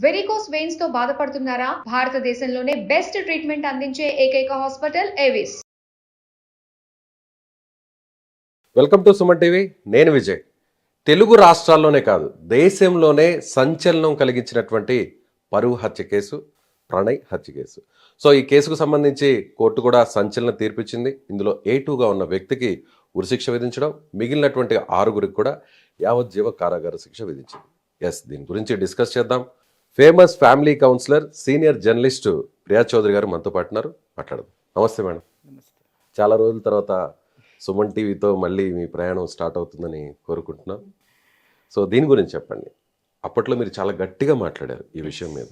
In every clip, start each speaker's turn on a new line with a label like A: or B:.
A: Varicose veins తో బాధపడుతున్నారా? భారతదేశంలోనే బెస్ట్ ట్రీట్మెంట్ అందించే ఏకైక hospital Avis.
B: Welcome to Suman TV. నేను విజయ్. తెలుగు రాష్ట్రాల్లోనే కాదు, దేశంలోనే సంచలనం కలిగించినటువంటి పరువు హత్య కేసు ప్రణయ్ హత్య కేసు. సో ఈ కేసుకు సంబంధించి కోర్టు కూడా సంచలన తీర్పిచ్చింది. ఇందులో A2గా ఉన్న వ్యక్తికి ఉరిశిక్ష విధించడం, మిగిలినటువంటి 6గురికి కూడా యావజ్జీవ కారాగార శిక్ష విధించింది. దీని గురించి డిస్కస్ చేద్దాం. Famous family counsellor, senior journalist Priya Chaudhary garu మనతో పాటున్నారు. మాట్లాడదాం. నమస్తే మేడం. చాలా రోజుల తర్వాత సుమన్ టీవీతో మళ్ళీ మీ ప్రయాణం స్టార్ట్ అవుతుందని కోరుకుంటున్నాం. సో దీని గురించి చెప్పండి. అప్పట్లో మీరు చాలా గట్టిగా మాట్లాడారు ఈ విషయం మీద,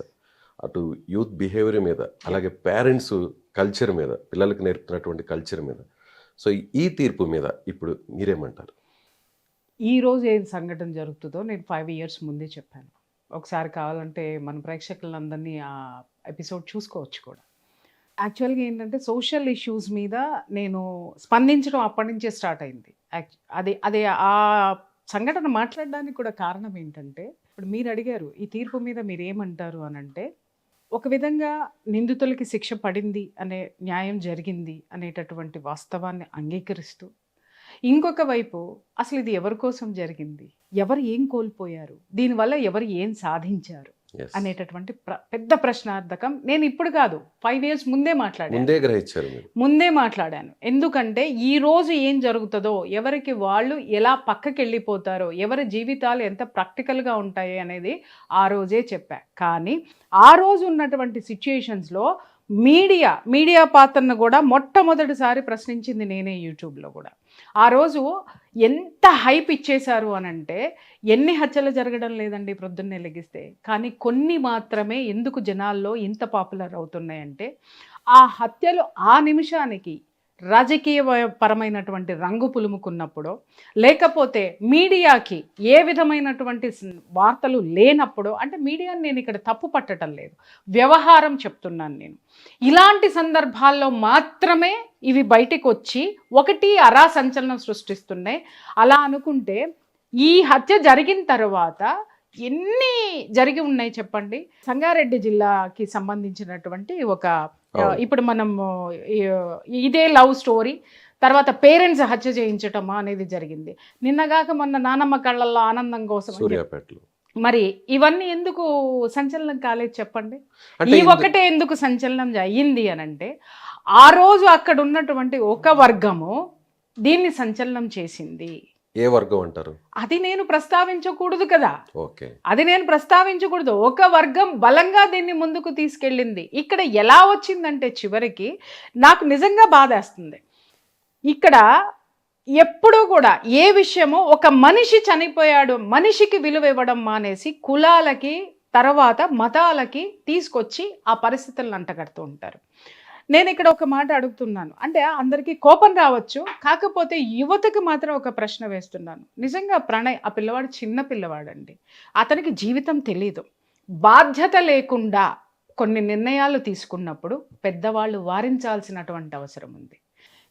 B: అటు యూత్ బిహేవియర్ మీద, అలాగే పేరెంట్స్ కల్చర్ మీద, పిల్లలకు నేర్పుతున్నటువంటి కల్చర్ మీద. సో ఈ తీర్పు మీద ఇప్పుడు మీరేమంటారు?
C: ఈరోజు ఏం సంఘటన జరుగుతుందో నేను 5 years ముందే చెప్పాను. ఒకసారి కావాలంటే మన ప్రేక్షకులందరినీ ఆ ఎపిసోడ్ చూసుకోవచ్చు కూడా. యాక్చువల్గా ఏంటంటే సోషల్ ఇష్యూస్ మీద నేను స్పందించడం అప్పటి నుంచే స్టార్ట్ అయింది. అదే ఆ సంఘటన మాట్లాడడానికి కూడా కారణం ఏంటంటే, ఇప్పుడు మీరు అడిగారు ఈ తీర్పు మీద మీరు ఏమంటారు అని అంటే, ఒక విధంగా నిందితులకి శిక్ష పడింది అనే, న్యాయం జరిగింది అనేటటువంటి వాస్తవాన్ని అంగీకరిస్తూ, ఇంకొక వైపు అసలు ఇది ఎవరి కోసం జరిగింది, ఎవరు ఏం కోల్పోయారు, దీనివల్ల ఎవరు ఏం సాధించారు అనేటటువంటి పెద్ద ప్రశ్నార్థకం నేను ఇప్పుడు కాదు 5 years ముందే మాట్లాడాను. ఎందుకంటే ఈ రోజు ఏం జరుగుతుందో, ఎవరికి వాళ్ళు ఎలా పక్కకి వెళ్ళిపోతారో, ఎవరి జీవితాలు ఎంత ప్రాక్టికల్గా ఉంటాయి అనేది ఆ రోజే చెప్పా. కానీ ఆ రోజు ఉన్నటువంటి సిచ్యుయేషన్స్లో మీడియా పాత్రను కూడా మొట్టమొదటిసారి ప్రశ్నించింది నేనే యూట్యూబ్లో కూడా. ఆ రోజు ఎంత హైప్ ఇచ్చేశారు అనంటే, ఎన్ని హత్యలు జరగడం లేదండి ప్రొద్దున్నే లెగిస్తే, కానీ కొన్ని మాత్రమే ఎందుకు జనాల్లో ఇంత పాపులర్ అవుతున్నాయంటే, ఆ హత్యలు ఆ నిమిషానికి రాజకీయ పరమైనటువంటి రంగు పులుముకున్నప్పుడు, లేకపోతే మీడియాకి ఏ విధమైనటువంటి వార్తలు లేనప్పుడు, అంటే మీడియాని నేను ఇక్కడ తప్పు పట్టడం లేదు, వ్యవహారం చెప్తున్నాను నేను. ఇలాంటి సందర్భాల్లో మాత్రమే ఇవి బయటకు వచ్చి ఒకటి అరా సంచలనం సృష్టిస్తున్నాయి. అలా అనుకుంటే ఈ హత్య జరిగిన తర్వాత ఎన్ని జరిగి ఉన్నాయి చెప్పండి. సంగారెడ్డి జిల్లాకి సంబంధించినటువంటి ఒక, ఇప్పుడు మనం ఇదే లవ్ స్టోరీ, తర్వాత పేరెంట్స్ హత్య చేయించటం అనేది జరిగింది. నిన్నగాక మొన్న నానమ్మ కళ్ళల్లో ఆనందం కోసం. మరి ఇవన్నీ ఎందుకు సంచలనం కాలేదు చెప్పండి? ఈ ఒకటే ఎందుకు సంచలనం అయ్యింది అని అంటే, ఆ రోజు అక్కడ ఉన్నటువంటి ఒక వర్గము దీన్ని సంచలనం చేసింది.
B: ఏ వర్గం అంటారు?
C: అది నేను ప్రస్తావించకూడదు కదా. ఒక వర్గం బలంగా దీన్ని ముందుకు తీసుకెళ్ళింది. ఇక్కడ ఎలా వచ్చిందంటే చివరికి నాకు నిజంగా బాధేస్తుంది. ఇక్కడ ఎప్పుడూ కూడా ఏ విషయమో, ఒక మనిషి చనిపోయాడు, మనిషికి విలువ ఇవ్వడం మానేసి కులాలకి, తర్వాత మతాలకి తీసుకొచ్చి ఆ పరిస్థితులను అంటగడుతూ ఉంటారు. నేను ఇక్కడ ఒక మాట అడుగుతున్నాను, అంటే అందరికీ కోపం రావచ్చు, కాకపోతే యువతకు మాత్రం ఒక ప్రశ్న వేస్తున్నాను. నిజంగా ప్రణయ్ ఆ పిల్లవాడు చిన్న పిల్లవాడండి, అతనికి జీవితం తెలీదు. బాధ్యత లేకుండా కొన్ని నిర్ణయాలు తీసుకున్నప్పుడు పెద్దవాళ్ళు వారించాల్సినటువంటి అవసరం ఉంది.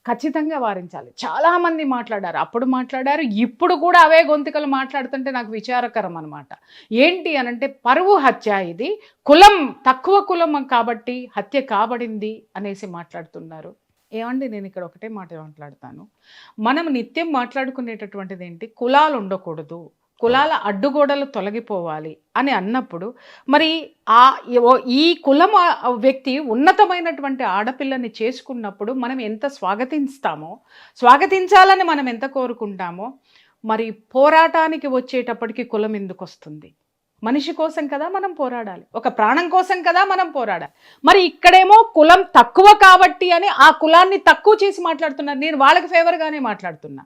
C: ఖచ్చితంగా వారించాలి. చాలామంది మాట్లాడారు, అప్పుడు మాట్లాడారు, ఇప్పుడు కూడా అవే గొంతుకలు మాట్లాడుతుంటే నాకు విచారకరం అనమాట. ఏంటి అనంటే, పరువు హత్య, ఇది కులం తక్కువ కులం కాబట్టి హత్య కాబడింది అనేసి మాట్లాడుతున్నారు. ఏమండి, నేను ఇక్కడ ఒకటే మాట మాట్లాడతాను. మనం నిత్యం మాట్లాడుకునేటటువంటిది ఏంటి, కులాలు ఉండకూడదు, కులాల అడ్డుగోడలు తొలగిపోవాలి అని అన్నప్పుడు, మరి ఈ కులం వ్యక్తి ఉన్నతమైనటువంటి ఆడపిల్లని చేసుకున్నప్పుడు మనం ఎంత స్వాగతించాలని మనం ఎంత కోరుకుంటామో, మరి పోరాటానికి వచ్చేటప్పటికి కులం ఎందుకు వస్తుంది? మనిషి కోసం కదా మనం పోరాడాలి, ఒక ప్రాణం కోసం కదా మనం పోరాడాలి. మరి ఇక్కడేమో కులం తక్కువ కాబట్టి అని ఆ కులాన్ని తక్కువ చేసి మాట్లాడుతున్నారు. నేను వాళ్ళకి ఫేవర్గానే మాట్లాడుతున్నా.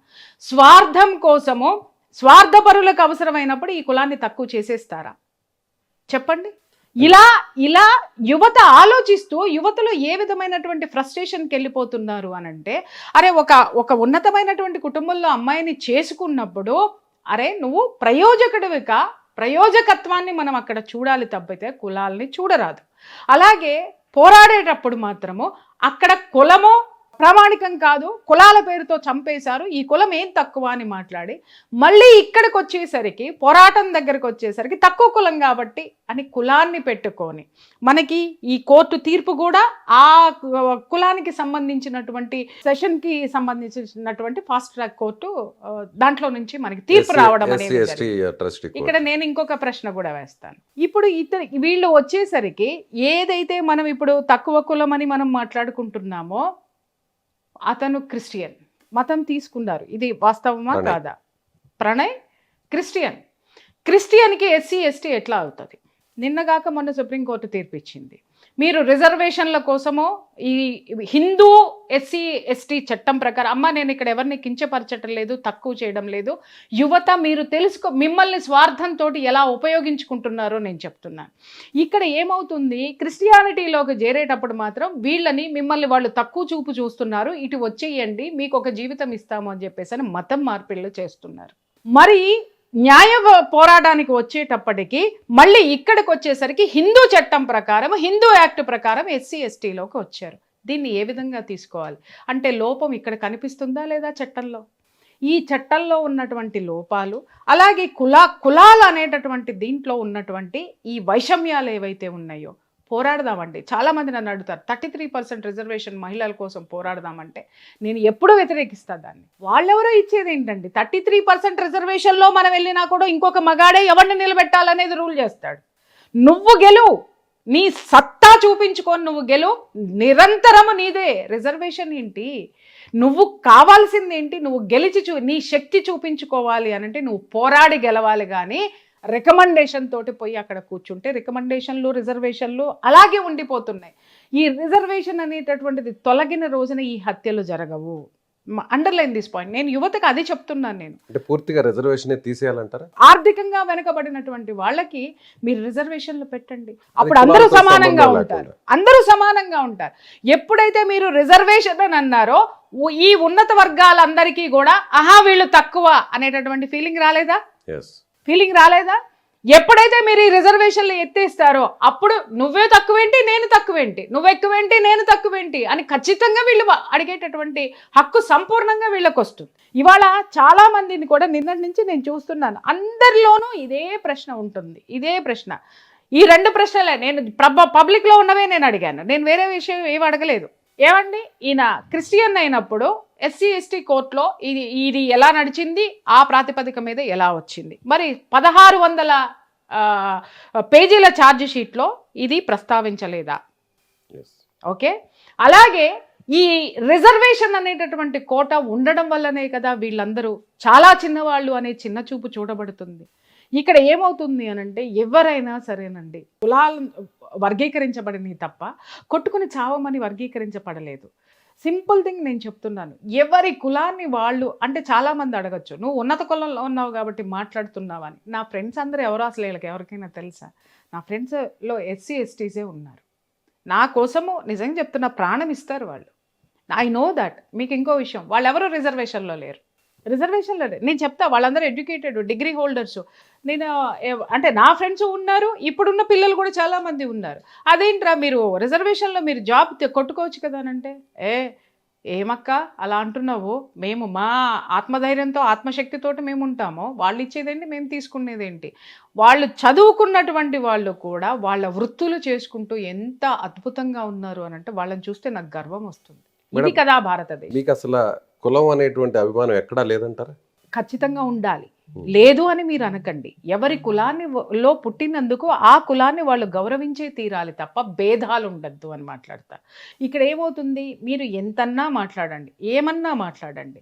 C: స్వార్థం కోసము, స్వార్థపరులకు అవసరమైనప్పుడు ఈ కులాన్ని తక్కువ చేసేస్తారా చెప్పండి? ఇలా యువత ఆలోచిస్తూ, యువతలో ఏ విధమైనటువంటి ఫ్రస్ట్రేషన్కి వెళ్ళిపోతున్నారు అనంటే, అరే ఒక ఉన్నతమైనటువంటి కుటుంబంలో అమ్మాయిని చేసుకున్నప్పుడు, అరే నువ్వు ప్రయోజకత్వాన్ని మనం అక్కడ చూడాలి తప్పితే కులాల్ని చూడరాదు. అలాగే పోరాడేటప్పుడు మాత్రము అక్కడ కులమో ప్రామాణికం కాదు, కులాల పేరుతో చంపేశారు, ఈ కులం ఏం తక్కువ అని మాట్లాడి మళ్ళీ ఇక్కడికి వచ్చేసరికి పోరాటం దగ్గరకు వచ్చేసరికి తక్కువ కులం కాబట్టి అని కులాన్ని పెట్టుకొని మనకి ఈ కోర్టు తీర్పు కూడా ఆ కులానికి సంబంధించినటువంటి సెషన్కి సంబంధించినటువంటి ఫాస్ట్ ట్రాక్ కోర్టు దాంట్లో నుంచి మనకి తీర్పు రావడం అనేది జరిగింది. ఇక్కడ నేను ఇంకొక ప్రశ్న కూడా వేస్తాను. ఇప్పుడు వీళ్ళు వచ్చేసరికి ఏదైతే మనం ఇప్పుడు తక్కువ కులం అని మనం మాట్లాడుకుంటున్నామో అతను క్రిస్టియన్ మతం తీసుకున్నారు, ఇది వాస్తవమా కాదా? ప్రణయ్ క్రిస్టియన్కి ఎస్సీ ఎస్టీ ఎట్లా అవుతుంది? నిన్నగాక మొన్న సుప్రీంకోర్టు తీర్పు ఇచ్చింది. మీరు రిజర్వేషన్ల కోసమో ఈ హిందూ ఎస్సీ ఎస్టీ చట్టం ప్రకారం, అమ్మ నేను ఇక్కడ ఎవరిని కించపరచటం లేదు, తక్కువ చేయడం లేదు, యువత మీరు మిమ్మల్ని స్వార్థంతో ఎలా ఉపయోగించుకుంటున్నారో నేను చెప్తున్నాను. ఇక్కడ ఏమవుతుంది, క్రిస్టియానిటీలోకి చేరేటప్పుడు మాత్రం మిమ్మల్ని వాళ్ళు తక్కువ చూపు చూస్తున్నారు, ఇటు వచ్చేయండి మీకు ఒక జీవితం ఇస్తాము అని చెప్పేసి మతం మార్పిళ్ళు చేస్తున్నారు. మరి న్యాయ పోరాటానికి వచ్చేటప్పటికి మళ్ళీ ఇక్కడికి వచ్చేసరికి హిందూ చట్టం ప్రకారం, హిందూ యాక్ట్ ప్రకారం ఎస్సీ ఎస్టీలోకి వచ్చారు. దీన్ని ఏ విధంగా తీసుకోవాలి? అంటే లోపం ఇక్కడ కనిపిస్తుందా లేదా చట్టంలో? ఈ చట్టంలో ఉన్నటువంటి లోపాలు, అలాగే కులాలు అనేటటువంటి దీంట్లో ఉన్నటువంటి ఈ వైషమ్యాలు ఏవైతే ఉన్నాయో పోరాడదామండి. చాలామంది నన్ను అడుగుతారు 33% రిజర్వేషన్ మహిళల కోసం పోరాడదామంటే నేను ఎప్పుడూ వ్యతిరేకిస్తాను దాన్ని. వాళ్ళెవరో ఇచ్చేది ఏంటండి, 33% రిజర్వేషన్లో మనం వెళ్ళినా కూడా ఇంకొక మగాడే ఎవరిని నిలబెట్టాలనేది రూల్ చేస్తాడు. నువ్వు గెలువు, నీ సత్తా చూపించుకొని నువ్వు గెలువు, నిరంతరము నీదే. రిజర్వేషన్ ఏంటి, నువ్వు కావాల్సింది ఏంటి, నువ్వు గెలిచి నీ శక్తి చూపించుకోవాలి అనంటే నువ్వు పోరాడి గెలవాలి. కానీ రికమెండేషన్ తోటి పోయి అక్కడ కూర్చుంటే రికమెండేషన్లు రిజర్వేషన్లు అలాగే ఉండిపోతున్నాయి. ఈ రిజర్వేషన్ అనేటటువంటిది తొలగిన రోజున ఈ హత్యలు జరగవు. Underline this point. నేను యువతకు అది చెప్తున్నాను. నేను
B: అంటే పూర్తిగా రిజర్వేషన్ తీసేయాలంటారా?
C: ఆర్థికంగా వెనుకబడినటువంటి వాళ్ళకి మీరు రిజర్వేషన్లు పెట్టండి, అప్పుడు అందరూ సమానంగా ఉంటారు. ఎప్పుడైతే మీరు రిజర్వేషన్ అని అన్నారో ఈ ఉన్నత వర్గాలందరికీ కూడా ఆహా వీళ్ళు తక్కువ అనేటటువంటి ఫీలింగ్ రాలేదా? ఎప్పుడైతే మీరు ఈ రిజర్వేషన్లు ఎత్తేస్తారో అప్పుడు నువ్వే తక్కువేంటి నేను తక్కువేంటి, నువ్వు ఎక్కువేంటి నేను తక్కువేంటి అని ఖచ్చితంగా వీళ్ళు అడిగేటటువంటి హక్కు సంపూర్ణంగా వీళ్ళకి వస్తుంది. ఇవాళ చాలా మందిని కూడా నిన్నటి నుంచి నేను చూస్తున్నాను, అందరిలోనూ ఇదే ప్రశ్న ఉంటుంది. ఇదే ప్రశ్న, ఈ 2 ప్రశ్నలే నేను పబ్లిక్లో ఉన్నవే నేను అడిగాను. నేను వేరే విషయం ఏమి అడగలేదు. ఏమండి, ఈయన క్రిస్టియన్ అయినప్పుడు ఎస్సీ ఎస్టీ కోర్టులో ఇది ఎలా నడిచింది, ఆ ప్రాతిపదిక మీద ఎలా వచ్చింది? మరి 1600 పేజీల ఛార్జ్ షీట్లో ఇది ప్రస్తావించలేదా? ఓకే, అలాగే ఈ రిజర్వేషన్ అనేటటువంటి కోట ఉండడం వల్లనే కదా వీళ్ళందరూ చాలా చిన్నవాళ్ళు అనే చిన్న చూపు చూడబడుతుంది. ఇక్కడ ఏమవుతుంది అనంటే ఎవరైనా సరేనండి కులాలు వర్గీకరించబడినవి తప్ప కొట్టుకుని చావమని వర్గీకరించబడలేదు. సింపుల్ థింగ్ నేను చెప్తున్నాను, ఎవరి కులాన్ని వాళ్ళు, అంటే చాలామంది అడగచ్చు నువ్వు ఉన్నత కులంలో ఉన్నావు కాబట్టి మాట్లాడుతున్నావని. నా ఫ్రెండ్స్ అందరూ ఎవరో అసలు వీళ్ళకి ఎవరికైనా తెలుసా? నా ఫ్రెండ్స్లో ఎస్సీ ఎస్టీసే ఉన్నారు. నా కోసము నిజంగా చెప్తున్నా ప్రాణం ఇస్తారు వాళ్ళు. I know that. మీకు ఇంకో విషయం, వాళ్ళు ఎవరు రిజర్వేషన్లో లేరు. నేను చెప్తా వాళ్ళందరూ ఎడ్యుకేటెడ్ డిగ్రీ హోల్డర్స్. నేను అంటే నా ఫ్రెండ్స్ ఉన్నారు, ఇప్పుడున్న పిల్లలు కూడా చాలామంది ఉన్నారు. అదేంట్రా మీరు రిజర్వేషన్లో మీరు జాబ్ కొట్టుకోవచ్చు కదా అంటే, ఏమక్క అలా అంటున్నావు, మేము మా ఆత్మధైర్యంతో ఆత్మశక్తితోటి మేము ఉంటామో, వాళ్ళు ఇచ్చేదేంటి మేము తీసుకునేదేంటి? వాళ్ళు చదువుకున్నటువంటి వాళ్ళు కూడా వాళ్ళ వృత్తులు చేసుకుంటూ ఎంత అద్భుతంగా ఉన్నారు అని అంటే వాళ్ళని చూస్తే నాకు గర్వం వస్తుంది. ఇది కదా భారతదేశం.
B: మీకు అసలు కులం అనేటువంటి అభిమానం ఎక్కడా లేదంటారా?
C: ఖచ్చితంగా ఉండాలి. లేదు అని మీరు అనకండి. ఎవరి కులాన్ని పుట్టినందుకు ఆ కులాన్ని వాళ్ళు గౌరవించే తీరాలి తప్ప భేదాలు ఉండద్దు అని మాట్లాడతారు. ఇక్కడ ఏమవుతుంది, మీరు ఎంతన్నా మాట్లాడండి, ఏమన్నా మాట్లాడండి.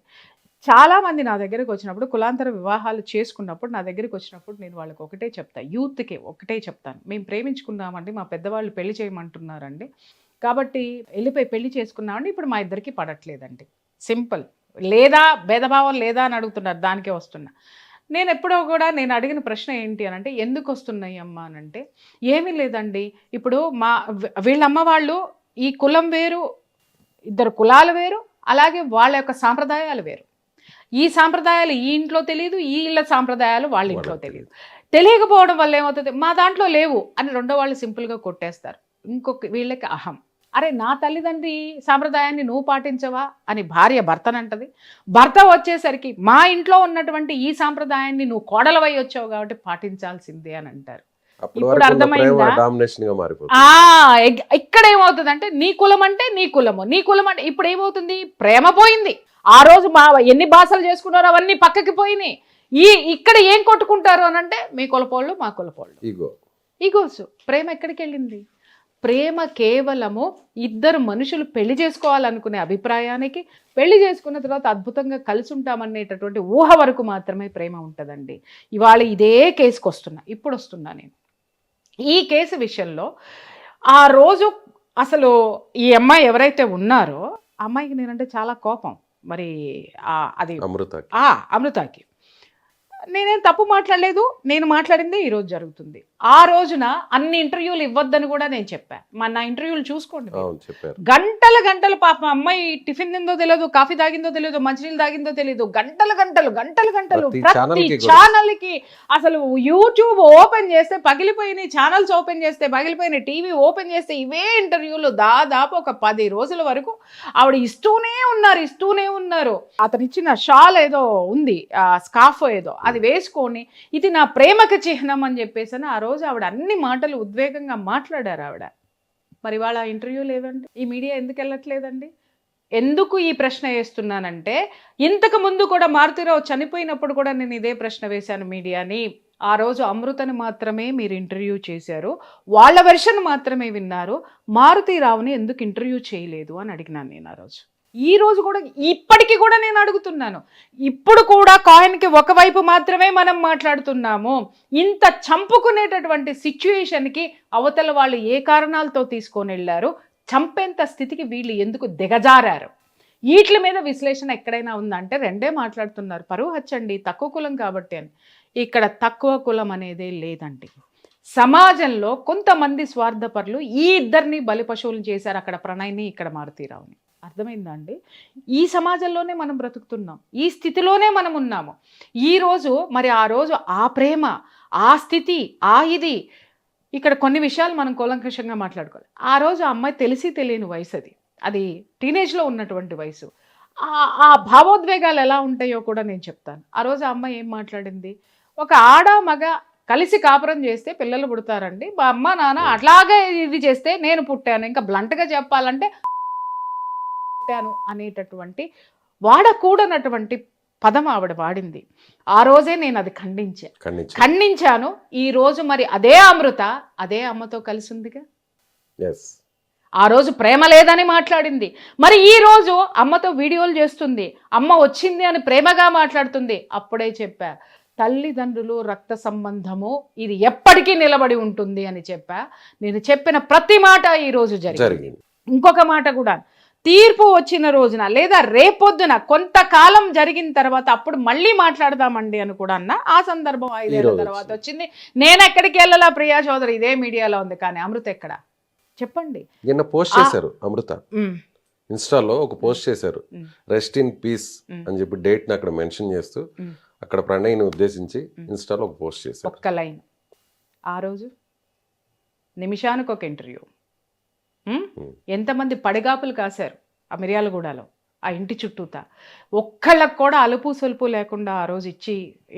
C: చాలామంది నా దగ్గరికి వచ్చినప్పుడు కులాంతర వివాహాలు చేసుకున్నప్పుడు నా దగ్గరికి వచ్చినప్పుడు నేను వాళ్ళకి ఒకటే చెప్తాను, యూత్కి ఒకటే చెప్తాను, మేము ప్రేమించుకున్నామండి, మా పెద్దవాళ్ళు పెళ్లి చేయమంటున్నారండి, కాబట్టి వెళ్ళిపోయి పెళ్లి చేసుకున్నామండి, ఇప్పుడు మా ఇద్దరికి పడట్లేదండి. సింపుల్. లేదా భేదభావం లేదా అని అడుగుతున్నారు, దానికే వస్తున్నా. నేను ఎప్పుడో కూడా నేను అడిగిన ప్రశ్న ఏంటి అని అంటే, ఎందుకు వస్తున్నాయి అమ్మ అని అంటే, ఏమీ లేదండి, ఇప్పుడు వీళ్ళమ్మ వాళ్ళు ఈ కులం వేరు, ఇద్దరు కులాలు వేరు, అలాగే వాళ్ళ యొక్క సాంప్రదాయాలు వేరు. ఈ సాంప్రదాయాలు ఈ ఇంట్లో తెలియదు, ఈ ఇళ్ళ సాంప్రదాయాలు వాళ్ళ ఇంట్లో తెలియదు. తెలియకపోవడం వల్ల ఏమవుతుంది, మా దాంట్లో లేవు అని రెండో వాళ్ళు సింపుల్గా కొట్టేస్తారు. ఇంకొక వీళ్ళకి అహం. అరే నా తల్లిదండ్రి సాంప్రదాయాన్ని నువ్వు పాటించవా అని భార్య భర్తనంటది. భర్త వచ్చేసరికి మా ఇంట్లో ఉన్నటువంటి ఈ సాంప్రదాయాన్ని నువ్వు కోడలవై వచ్చావు కాబట్టి పాటించాల్సిందే అని అంటారు. ఇప్పుడు అర్థమైందా? ఇక్కడ ఏమవుతుందంటే నీ కులం అంటే నీ కులము, నీ కులం అంటే ఇప్పుడు ఏమవుతుంది, ప్రేమ పోయింది. ఆ రోజు మా ఎన్ని భాషలు చేసుకున్నారో అవన్నీ పక్కకి పోయినాయి. ఇక్కడ ఏం కొట్టుకుంటారు అని అంటే మీ కులపోళ్ళు మా కులపోళ్ళు, ఈగోస్. ప్రేమ ఎక్కడికి వెళ్ళింది? ప్రేమ కేవలము ఇద్దరు మనుషులు పెళ్లి చేసుకోవాలనుకునే అభిప్రాయానికి, పెళ్లి చేసుకున్న తర్వాత అద్భుతంగా కలిసి ఉంటామనేటటువంటి ఊహ వరకు మాత్రమే ప్రేమ ఉంటుందండి. ఇవాళ ఇదే కేసుకు ఇప్పుడు వస్తున్నా నేను. ఈ కేసు విషయంలో ఆ రోజు అసలు ఈ అమ్మాయి ఎవరైతే ఉన్నారో అమ్మాయికి నేనంటే చాలా కోపం. మరి అది అమృతకి నేనేం తప్పు మాట్లాడలేదు. నేను మాట్లాడిందే ఈరోజు జరుగుతుంది. ఆ రోజున అన్ని ఇంటర్వ్యూలు ఇవ్వద్దని కూడా నేను చెప్పాను. నా ఇంటర్వ్యూలు చూసుకోండి. గంటలు పాప అమ్మాయి టిఫిన్ తిందో తెలియదు, కాఫీ తాగిందో తెలియదు, మంచినీళ్ళు తాగిందో తెలియదు. గంటలు ప్రతి ఛానల్కి అసలు యూట్యూబ్ ఓపెన్ చేస్తే పగిలిపోయినాయి, ఛానల్స్ ఓపెన్ చేస్తే పగిలిపోయినాయి, టీవీ ఓపెన్ చేస్తే ఇవే ఇంటర్వ్యూలు. దాదాపు ఒక 10 రోజుల వరకు ఆవిడ ఇస్తూనే ఉన్నారు. అతను ఇచ్చిన షాల్ ఏదో ఉంది, స్కార్ఫ్ ఏదో, అది వేసుకొని ఇది నా ప్రేమకు చిహ్నం అని చెప్పేసి ఆ రోజు ఆవిడ అన్ని మాటలు ఉద్వేగంగా మాట్లాడారు ఆవిడ. మరి వాళ్ళ ఇంటర్వ్యూ లేదండి. ఈ మీడియా ఎందుకు వెళ్ళట్లేదండి? ఎందుకు ఈ ప్రశ్న వేస్తున్నానంటే, ఇంతకు ముందు కూడా మారుతీరావు చనిపోయినప్పుడు కూడా నేను ఇదే ప్రశ్న వేశాను మీడియాని. ఆ రోజు అమృతని మాత్రమే మీరు ఇంటర్వ్యూ చేశారు, వాళ్ళ వెర్షన్ మాత్రమే విన్నారు, మారుతీరావుని ఎందుకు ఇంటర్వ్యూ చేయలేదు అని అడిగినాను నేను ఆ రోజు. ఈ రోజు కూడా ఇప్పటికీ కూడా నేను అడుగుతున్నాను. ఇప్పుడు కూడా కాయిన్కి ఒకవైపు మాత్రమే మనం మాట్లాడుతున్నాము. ఇంత చంపుకునేటటువంటి సిచ్యుయేషన్కి అవతల వాళ్ళు ఏ కారణాలతో తీసుకొని వెళ్ళారు, చంపేంత స్థితికి వీళ్ళు ఎందుకు దిగజారారు, వీటి మీద విశ్లేషణ ఎక్కడైనా ఉందంటే రెండే మాట్లాడుతున్నారు. పరువు హత్యండి, తక్కువ కులం కాబట్టి అని. ఇక్కడ తక్కువ కులం అనేదే లేదండి. సమాజంలో కొంతమంది స్వార్థపరులు ఈ ఇద్దరిని బలిపశువులు చేశారు. అక్కడ ప్రణయ్ని, ఇక్కడ మారుతీరావుని. అర్థమైందా అండి? ఈ సమాజంలోనే మనం బ్రతుకుతున్నాం, ఈ స్థితిలోనే మనం ఉన్నాము. ఈరోజు మరి ఆ రోజు ఆ ప్రేమ, ఆ స్థితి, ఇది ఇక్కడ కొన్ని విషయాలు మనం కూలంకషంగా మాట్లాడుకోవాలి. ఆ రోజు ఆ అమ్మాయి తెలిసి తెలియని వయసు, అది టీనేజ్లో ఉన్నటువంటి వయసు. ఆ భావోద్వేగాలు ఎలా ఉంటాయో కూడా నేను చెప్తాను. ఆ రోజు ఆ అమ్మాయి ఏం మాట్లాడింది, ఒక ఆడ మగ కలిసి కాపురం చేస్తే పిల్లలు పుడతారండి, మా అమ్మ నాన్న అట్లాగే ఇది చేస్తే నేను పుట్టాను, ఇంకా బ్లంట్గా చెప్పాలంటే అనేటటువంటి వాడకూడనటువంటి పదం ఆవిడ వాడింది. ఆ రోజే నేను అది ఖండించాను. ఈ రోజు మరి అదే అమృత అదే అమ్మతో కలిసి ఉందిగా. ఆ రోజు ప్రేమ లేదని మాట్లాడింది, మరి ఈ రోజు అమ్మతో వీడియోలు చేస్తుంది, అమ్మ వచ్చింది అని ప్రేమగా మాట్లాడుతుంది. అప్పుడే చెప్పా, తల్లిదండ్రులు రక్త సంబంధము ఇది ఎప్పటికీ నిలబడి ఉంటుంది అని చెప్పా. నేను చెప్పిన ప్రతి మాట ఈ రోజు జరిగింది. ఇంకొక మాట కూడా, తీర్పు వచ్చిన రోజున లేదా రేపొద్దున కొంతకాలం జరిగిన తర్వాత అప్పుడు మళ్ళీ మాట్లాడదామండి అని కూడా అన్న. ఆ సందర్భం 5 ఏళ్ల తర్వాత వచ్చింది. నేను ఎక్కడికి వెళ్ళాలా, ప్రియా చౌదరి ఇదే మీడియాలో ఉంది, కానీ అమృత ఎక్కడ చెప్పండి.
B: నిన్న పోస్ట్ చేశారు అమృత, ఇన్స్టాలో ఒక పోస్ట్ చేశారు, రెస్ట్ ఇన్ పీస్ అని చెప్పి డేట్ ని అక్కడ మెన్షన్ చేస్తూ అక్కడ ప్రణయ్ని ఉద్దేశించి ఇన్స్టాలో ఒక పోస్ట్ చేశారు.
C: ఒక్క లైన్. ఆ రోజు నిమిషానికి ఒక ఇంటర్వ్యూ. ఎంతమంది పడిగాపులు కాశారు ఆ మిర్యాలగూడలో, ఆ ఇంటి చుట్టూతా. ఒక్కళ్ళకు కూడా అలుపు సొలుపు లేకుండా ఆ రోజు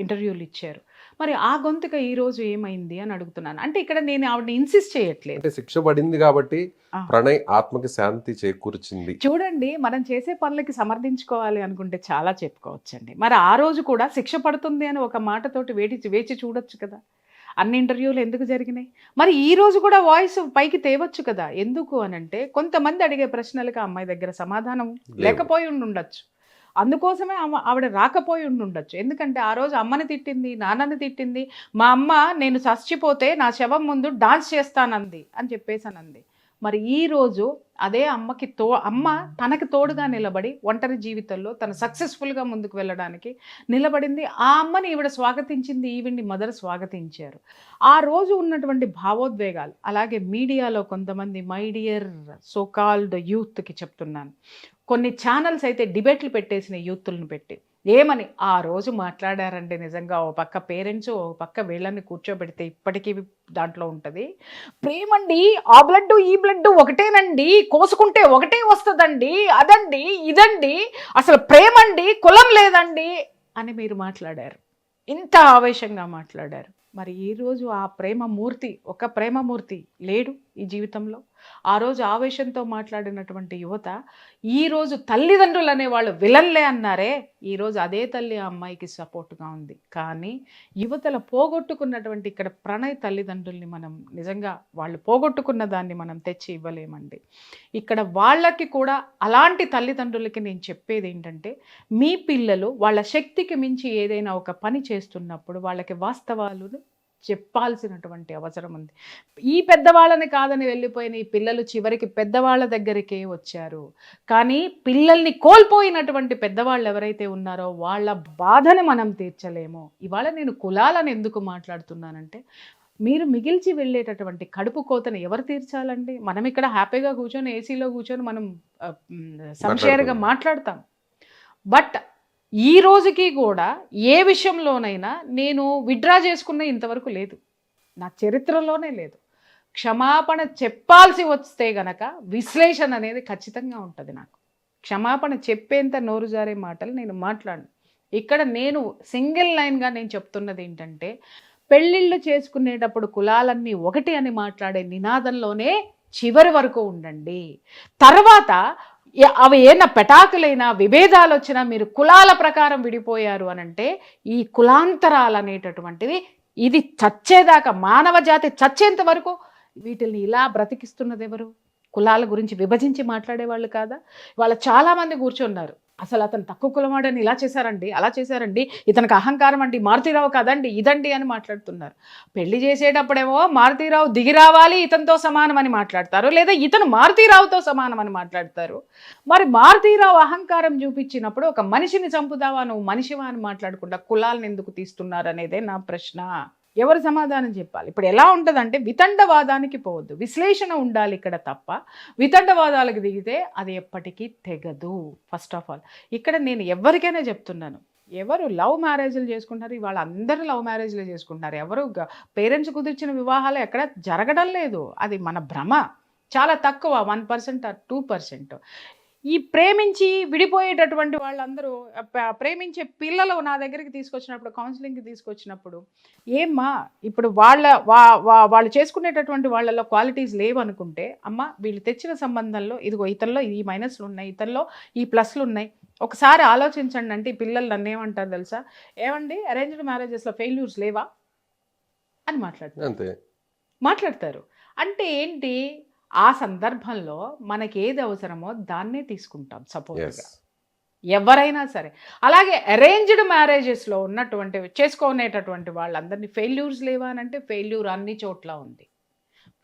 C: ఇంటర్వ్యూలు ఇచ్చారు. మరి ఆ గొంతుక ఈ రోజు ఏమైంది అని అడుగుతున్నాను. అంటే ఇక్కడ నేను ఆవిడని ఇన్సిస్ట్ చేయట్లేదు,
B: శిక్ష పడింది కాబట్టి ప్రణయ్ ఆత్మకి శాంతి చేకూర్చింది.
C: చూడండి, మనం చేసే పనులకి సమర్థించుకోవాలి అనుకుంటే చాలా చెప్పుకోవచ్చండి. మరి ఆ రోజు కూడా శిక్ష పడుతుంది అని ఒక మాటతోటి వేచి చూడొచ్చు కదా. అన్ని ఇంటర్వ్యూలు ఎందుకు జరిగినాయి? మరి ఈ రోజు కూడా వాయిస్ పైకి తేవచ్చు కదా. ఎందుకు అనంటే కొంతమంది అడిగే ప్రశ్నలకు అమ్మాయి దగ్గర సమాధానం లేకపోయి ఉండొచ్చు, అందుకోసమే ఆవిడ రాకపోయి ఉండొచ్చు. ఎందుకంటే ఆ రోజు అమ్మని తిట్టింది, నాన్నని తిట్టింది. మా అమ్మ నేను చచ్చిపోతే నా శవం ముందు డాన్స్ చేస్తానంది అని చెప్పేసానంది. మరి ఈరోజు అదే అమ్మ తనకి తోడుగా నిలబడి ఒంటరి జీవితంలో తను సక్సెస్ఫుల్గా ముందుకు వెళ్ళడానికి నిలబడింది. ఆ అమ్మని ఈవిడ స్వాగతించింది, ఈవిడ్ని మదర్ స్వాగతించారు. ఆ రోజు ఉన్నటువంటి భావోద్వేగాలు, అలాగే మీడియాలో కొంతమంది మై డియర్ సోకాల్డ్ యూత్కి చెప్తున్నాను, కొన్ని ఛానల్స్ అయితే డిబేట్లు పెట్టేసిన యూత్లను పెట్టి ఏమని ఆ రోజు మాట్లాడారండి. నిజంగా ఓ పక్క పేరెంట్స్, ఓ పక్క వీళ్ళని కూర్చోబెడితే ఇప్పటికీ దాంట్లో ఉంటుంది. ప్రేమండి, ఆ బ్లడ్ ఈ బ్లడ్ ఒకటేనండి, కోసుకుంటే ఒకటే వస్తుందండి, అదండి ఇదండి, అసలు ప్రేమండి కులం లేదండి అని మీరు మాట్లాడారు. ఇంత ఆవేశంగా మాట్లాడారు. మరి ఈరోజు ఆ ప్రేమమూర్తి, ఒక ప్రేమమూర్తి లేడు ఈ జీవితంలో. ఆ రోజు ఆవేశంతో మాట్లాడినటువంటి యువత ఈరోజు తల్లిదండ్రులు అనేవాళ్ళు విలన్లే అన్నారే, ఈరోజు అదే తల్లి ఆ అమ్మాయికి సపోర్ట్గా ఉంది. కానీ యువతల పోగొట్టుకున్నటువంటి ఇక్కడ ప్రణయ్ తల్లిదండ్రుల్ని మనం నిజంగా వాళ్ళు పోగొట్టుకున్న దాన్ని మనం తెచ్చి ఇవ్వలేమండి. ఇక్కడ వాళ్ళకి కూడా అలాంటి తల్లిదండ్రులకి నేను చెప్పేది ఏంటంటే, మీ పిల్లలు వాళ్ళ శక్తికి మించి ఏదైనా ఒక పని చేస్తున్నప్పుడు వాళ్ళకి వాస్తవాలను చెప్పాల్సినటువంటి అవసరం ఉంది. ఈ పెద్దవాళ్ళని కాదని వెళ్ళిపోయిన ఈ పిల్లలు చివరికి పెద్దవాళ్ళ దగ్గరికే వచ్చారు. కానీ పిల్లల్ని కోల్పోయినటువంటి పెద్దవాళ్ళు ఎవరైతే ఉన్నారో వాళ్ళ బాధని మనం తీర్చలేము. ఇవాళ నేను కులాలను ఎందుకు మాట్లాడుతున్నానంటే, మీరు మిగిల్చి వెళ్ళేటటువంటి కడుపు కోతను ఎవరు తీర్చాలండి? మనం ఇక్కడ హ్యాపీగా కూర్చొని ఏసీలో కూర్చొని మనం సంషేర్గా మాట్లాడతాం. బట్ ఈ రోజుకి కూడా ఏ విషయంలోనైనా నేను విత్డ్రా చేసుకున్న ఇంతవరకు లేదు, నా చరిత్రలోనే లేదు. క్షమాపణ చెప్పాల్సి వస్తే గనక విశ్లేషణ అనేది ఖచ్చితంగా ఉంటుంది. నాకు క్షమాపణ చెప్పేంత నోరు జారే మాటలు నేను మాట్లాడను. ఇక్కడ నేను సింగిల్ లైన్గా నేను చెప్తున్నది ఏంటంటే, పెళ్ళిళ్ళు చేసుకునేటప్పుడు కులాలన్నీ ఒకటి అని మాట్లాడే నినాదంలోనే చివరి వరకు ఉండండి. తర్వాత అవి ఏమైనా పెటాకులైనా విభేదాలు వచ్చినా మీరు కులాల ప్రకారం విడిపోయారు అనంటే, ఈ కులాంతరాలు అనేటటువంటివి ఇది చచ్చేదాకా మానవ జాతి చచ్చేంత వరకు వీటిని ఇలా బ్రతికిస్తున్నది ఎవరు? కులాల గురించి విభజించి మాట్లాడేవాళ్ళు కాదా? వాళ్ళ చాలామంది కూర్చున్నారు, అసలు అతను తక్కువ కులవాడని ఇలా చేశారండి, అలా చేశారండి, ఇతనికి అహంకారం అండి, మారుతీరావు కదండి, ఇదండి అని మాట్లాడుతున్నారు. పెళ్లి చేసేటప్పుడేమో మారుతీరావు దిగి రావాలి, ఇతనితో సమానం అని మాట్లాడతారు, లేదా ఇతను మారుతీరావుతో సమానం అని మాట్లాడతారు. మరి మారుతీరావు అహంకారం చూపించినప్పుడు ఒక మనిషిని చంపుదావా, నువ్వు మనిషివా అని మాట్లాడకుండా కులాలను ఎందుకు తీస్తున్నారు అనేదే నా ప్రశ్న. ఎవరు సమాధానం చెప్పాలి? ఇప్పుడు ఎలా ఉంటుందంటే, వితండవాదానికి పోవద్దు, విశ్లేషణ ఉండాలి ఇక్కడ తప్ప వితండవాదాలకు దిగితే అది ఎప్పటికీ తెగదు. ఫస్ట్ ఆఫ్ ఆల్ ఇక్కడ నేను ఎవరికైనా చెప్తున్నాను, ఎవరు లవ్ మ్యారేజ్లు చేసుకుంటారు, ఇవాళ అందరూ లవ్ మ్యారేజ్లు చేసుకుంటున్నారు. ఎవరు పేరెంట్స్ కుదిర్చిన వివాహాలు ఎక్కడ జరగడం లేదు. అది మన భ్రమ. చాలా తక్కువ, 1% or 2%. ఈ ప్రేమించి విడిపోయేటటువంటి వాళ్ళందరూ ప్రేమించే పిల్లలు నా దగ్గరికి తీసుకొచ్చినప్పుడు, కౌన్సిలింగ్కి తీసుకొచ్చినప్పుడు, ఏమ్మా ఇప్పుడు వాళ్ళు చేసుకునేటటువంటి వాళ్ళలో క్వాలిటీస్ లేవనుకుంటే, అమ్మ వీళ్ళు తెచ్చిన సంబంధంలో ఇదిగో ఇతనిలో ఈ మైనస్లు ఉన్నాయి, ఇతనిలో ఈ ప్లస్లు ఉన్నాయి, ఒకసారి ఆలోచించండి అంటే, ఈ పిల్లలు నన్ను ఏమంటారు తెలుసా? ఏమండి అరేంజ్డ్ మ్యారేజెస్లో ఫెయిల్యూర్స్ లేవా అని మాట్లాడతారు. అంటే ఏంటి? ఆ సందర్భంలో మనకి ఏది అవసరమో దాన్నే తీసుకుంటాం సపోర్ట్గా, ఎవరైనా సరే. అలాగే అరేంజ్డ్ మ్యారేజెస్లో చేసుకునేటటువంటి వాళ్ళందరినీ ఫెయిల్యూర్స్ లేవా అని అంటే, ఫెయిల్యూర్ అన్ని చోట్ల ఉంది.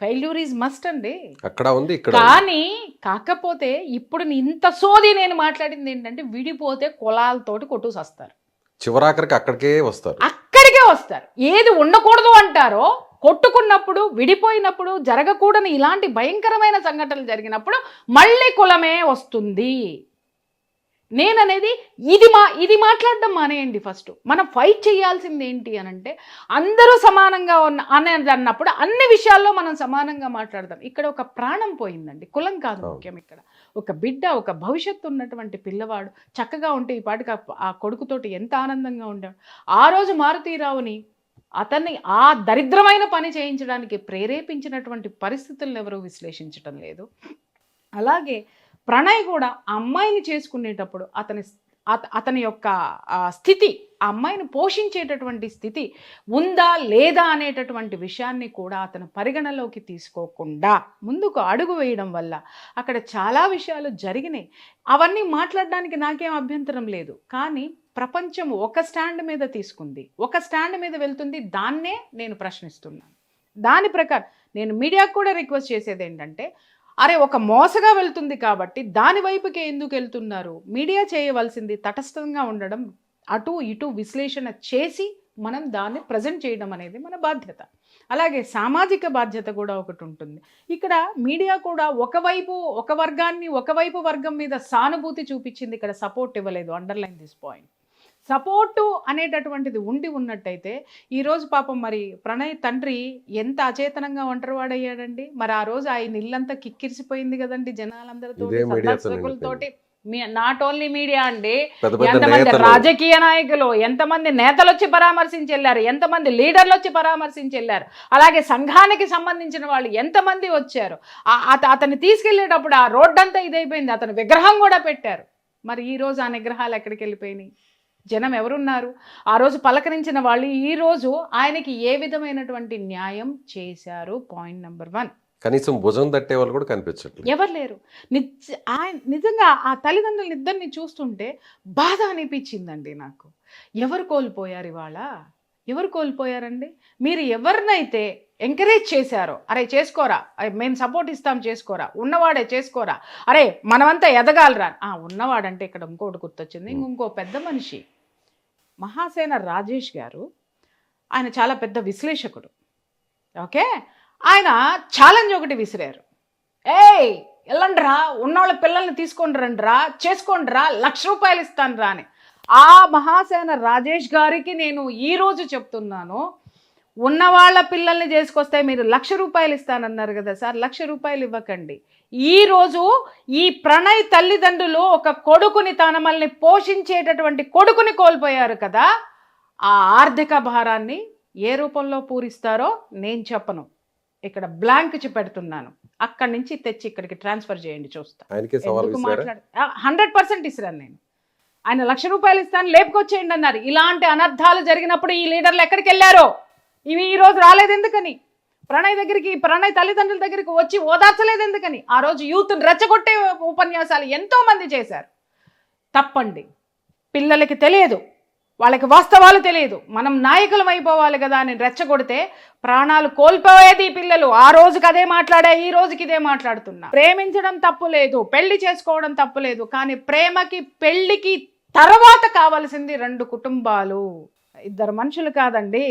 C: ఫెయిల్యూర్ ఈజ్ మస్ట్ అండి,
B: అక్కడ ఉంది.
C: కానీ కాకపోతే ఇప్పుడు ఇంత సోది నేను మాట్లాడింది ఏంటంటే, విడిపోతే కులాలతోటి కొట్టుకొస్తారు,
B: చివరాఖరికి అక్కడికే
C: వస్తారు. ఏది ఉండకూడదు అంటారో, కొట్టుకున్నప్పుడు విడిపోయినప్పుడు జరగకూడని ఇలాంటి భయంకరమైన సంఘటనలు జరిగినప్పుడు మళ్ళీ కులమే వస్తుంది. నేననేది ఇది మాట్లాడడం మానేయండి. ఫస్ట్ మనం ఫైట్ చేయాల్సింది ఏంటి అనంటే, అందరూ సమానంగా అనేది అన్నప్పుడు అన్ని విషయాల్లో మనం సమానంగా మాట్లాడదాం. ఇక్కడ ఒక ప్రాణం పోయిందండి, కులం కాదు ముఖ్యం. ఇక్కడ ఒక బిడ్డ, ఒక భవిష్యత్తు ఉన్నటువంటి పిల్లవాడు చక్కగా ఉంటే ఈ పాటికి ఆ కొడుకుతోటి ఎంత ఆనందంగా ఉండేవాడు. ఆ రోజు మారుతీరావుని అతన్ని ఆ దరిద్రమైన పని చేయించడానికి ప్రేరేపించినటువంటి పరిస్థితులను ఎవరూ విశ్లేషించటం లేదు. అలాగే ప్రణయ్ కూడా ఆ అమ్మాయిని చేసుకునేటప్పుడు అతని యొక్క స్థితి, ఆ అమ్మాయిని పోషించేటటువంటి స్థితి ఉందా లేదా అనేటటువంటి విషయాన్ని కూడా అతను పరిగణలోకి తీసుకోకుండా ముందుకు అడుగు వేయడం వల్ల అక్కడ చాలా విషయాలు జరిగినాయి. అవన్నీ మాట్లాడడానికి నాకేం అభ్యంతరం లేదు. కానీ ప్రపంచం ఒక స్టాండ్ మీద తీసుకుంది, ఒక స్టాండ్ మీద వెళ్తుంది, దాన్నే నేను ప్రశ్నిస్తున్నాను. దాని ప్రకారం నేను మీడియాకు కూడా రిక్వెస్ట్ చేసేది ఏంటంటే, అరే ఒక మోసగా వెళ్తుంది కాబట్టి దాని వైపుకే ఎందుకు వెళ్తున్నారు? మీడియా చేయవలసింది తటస్థంగా ఉండడం, అటు ఇటు విశ్లేషణ చేసి మనం దాన్ని ప్రజెంట్ చేయడం అనేది మన బాధ్యత. అలాగే సామాజిక బాధ్యత కూడా ఒకటి ఉంటుంది. ఇక్కడ మీడియా కూడా ఒకవైపు వర్గం మీద సానుభూతి చూపించింది, ఇక్కడ సపోర్ట్ ఇవ్వలేదు. Underline this point. సపోర్టు అనేటటువంటిది ఉండి ఉన్నట్టయితే ఈరోజు పాపం మరి ప్రణయ్ తండ్రి ఎంత అచేతనంగా ఒంటరివాడయ్యాడండి. మరి ఆ రోజు ఆయన ఇల్లంతా కిక్కిరిసిపోయింది కదండి జనాలందరితో,
B: ఇదే మీడియాతో
C: సందర్శకులతోటి. నాట్ ఓన్లీ మీడియా అండి,
B: పెద్ద పెద్ద
C: ఎంతమంది
B: నేతలు.
C: రాజకీయ నాయకులు, ఎంతమంది నేతలు వచ్చి పరామర్శించి వెళ్ళారు, ఎంతమంది లీడర్లు వచ్చి పరామర్శించి వెళ్ళారు, అలాగే సంఘానికి సంబంధించిన వాళ్ళు ఎంతమంది వచ్చారు. అతన్ని తీసుకెళ్లేటప్పుడు ఆ రోడ్డంతా ఇదైపోయింది, అతని విగ్రహం కూడా పెట్టారు. మరి ఈ రోజు ఆ నిగ్రహాలు ఎక్కడికి వెళ్ళిపోయినాయి? జనం ఎవరున్నారు? ఆ రోజు పలకరించిన వాళ్ళు ఈ రోజు ఆయనకి ఏ విధమైనటువంటి న్యాయం చేశారు? Point number 1.
B: కనీసం భుజం తట్టే వాళ్ళు కూడా కనిపించట్లేదు,
C: ఎవరు లేరు. నిజంగా ఆ తల్లిదండ్రులు ఇద్దరిని చూస్తుంటే బాధ అనిపించిందండి నాకు. ఎవరు కోల్పోయారు ఇవాళ? ఎవరు కోల్పోయారండి? మీరు ఎవరినైతే ఎంకరేజ్ చేశారో, అరే చేసుకోరా, మేము సపోర్ట్ ఇస్తాం చేసుకోరా, ఉన్నవాడే చేసుకోరా, అరే మనమంతా ఎదగాలరా, ఉన్నవాడంటే ఇక్కడ ఇంకోటి గుర్తొచ్చింది, ఇంకో పెద్ద మనిషి మహాసేన రాజేష్ గారు. ఆయన చాలా పెద్ద విశ్లేషకుడు. ఓకే, ఆయన ఛాలెంజ్ ఒకటి విసిరారు. వెళ్ళండి రా, ఉన్నవాళ్ళ పిల్లల్ని తీసుకొని రండి రా, చేసుకోండి రా, ₹1,00,000 ఇస్తాను రా అని. ఆ మహాసేన రాజేష్ గారికి నేను ఈరోజు చెప్తున్నాను, ఉన్నవాళ్ళ పిల్లల్ని చేసుకొస్తే మీరు ₹1,00,000 ఇస్తానన్నారు కదా సార్, ₹1,00,000 ఇవ్వకండి. ఈరోజు ఈ ప్రణయ్ తల్లిదండ్రులు ఒక కొడుకుని, తనమల్ని పోషించేటటువంటి కొడుకుని కోల్పోయారు కదా. ఆ ఆర్థిక భారాన్ని ఏ రూపంలో పూరిస్తారో నేను చెప్పను, ఇక్కడ బ్లాంక్ పెడుతున్నాను. అక్కడి నుంచి తెచ్చి ఇక్కడికి ట్రాన్స్ఫర్ చేయండి, చూస్తా. 100% ఇస్తాను నేను. ఆయన ₹1,00,000 ఇస్తాను, లేపుకొచ్చేయండి అన్నారు. ఇలాంటి అనర్థాలు జరిగినప్పుడు ఈ లీడర్లు ఎక్కడికి వెళ్ళారో? ఇవి ఈ రోజు రాలేదు ఎందుకని? ప్రణయ్ తల్లిదండ్రుల దగ్గరికి వచ్చి ఓదార్చలేదు ఎందుకని? ఆ రోజు యూత్ని రెచ్చగొట్టే ఉపన్యాసాలు ఎంతో మంది చేశారు. తప్పండి, పిల్లలకి తెలియదు, వాళ్ళకి వాస్తవాలు తెలియదు, మనం నాయకులం అయిపోవాలి కదా అని రెచ్చగొడితే ప్రాణాలు కోల్పోయేది పిల్లలు. ఆ రోజుకి అదే మాట్లాడా, ఈ రోజుకి ఇదే మాట్లాడుతున్నా. ప్రేమించడం తప్పు లేదు, పెళ్లి చేసుకోవడం తప్పు లేదు, కానీ ప్రేమకి పెళ్లికి తర్వాత కావాల్సింది 2 కుటుంబాలు, 2 మనుషులు కాదండి.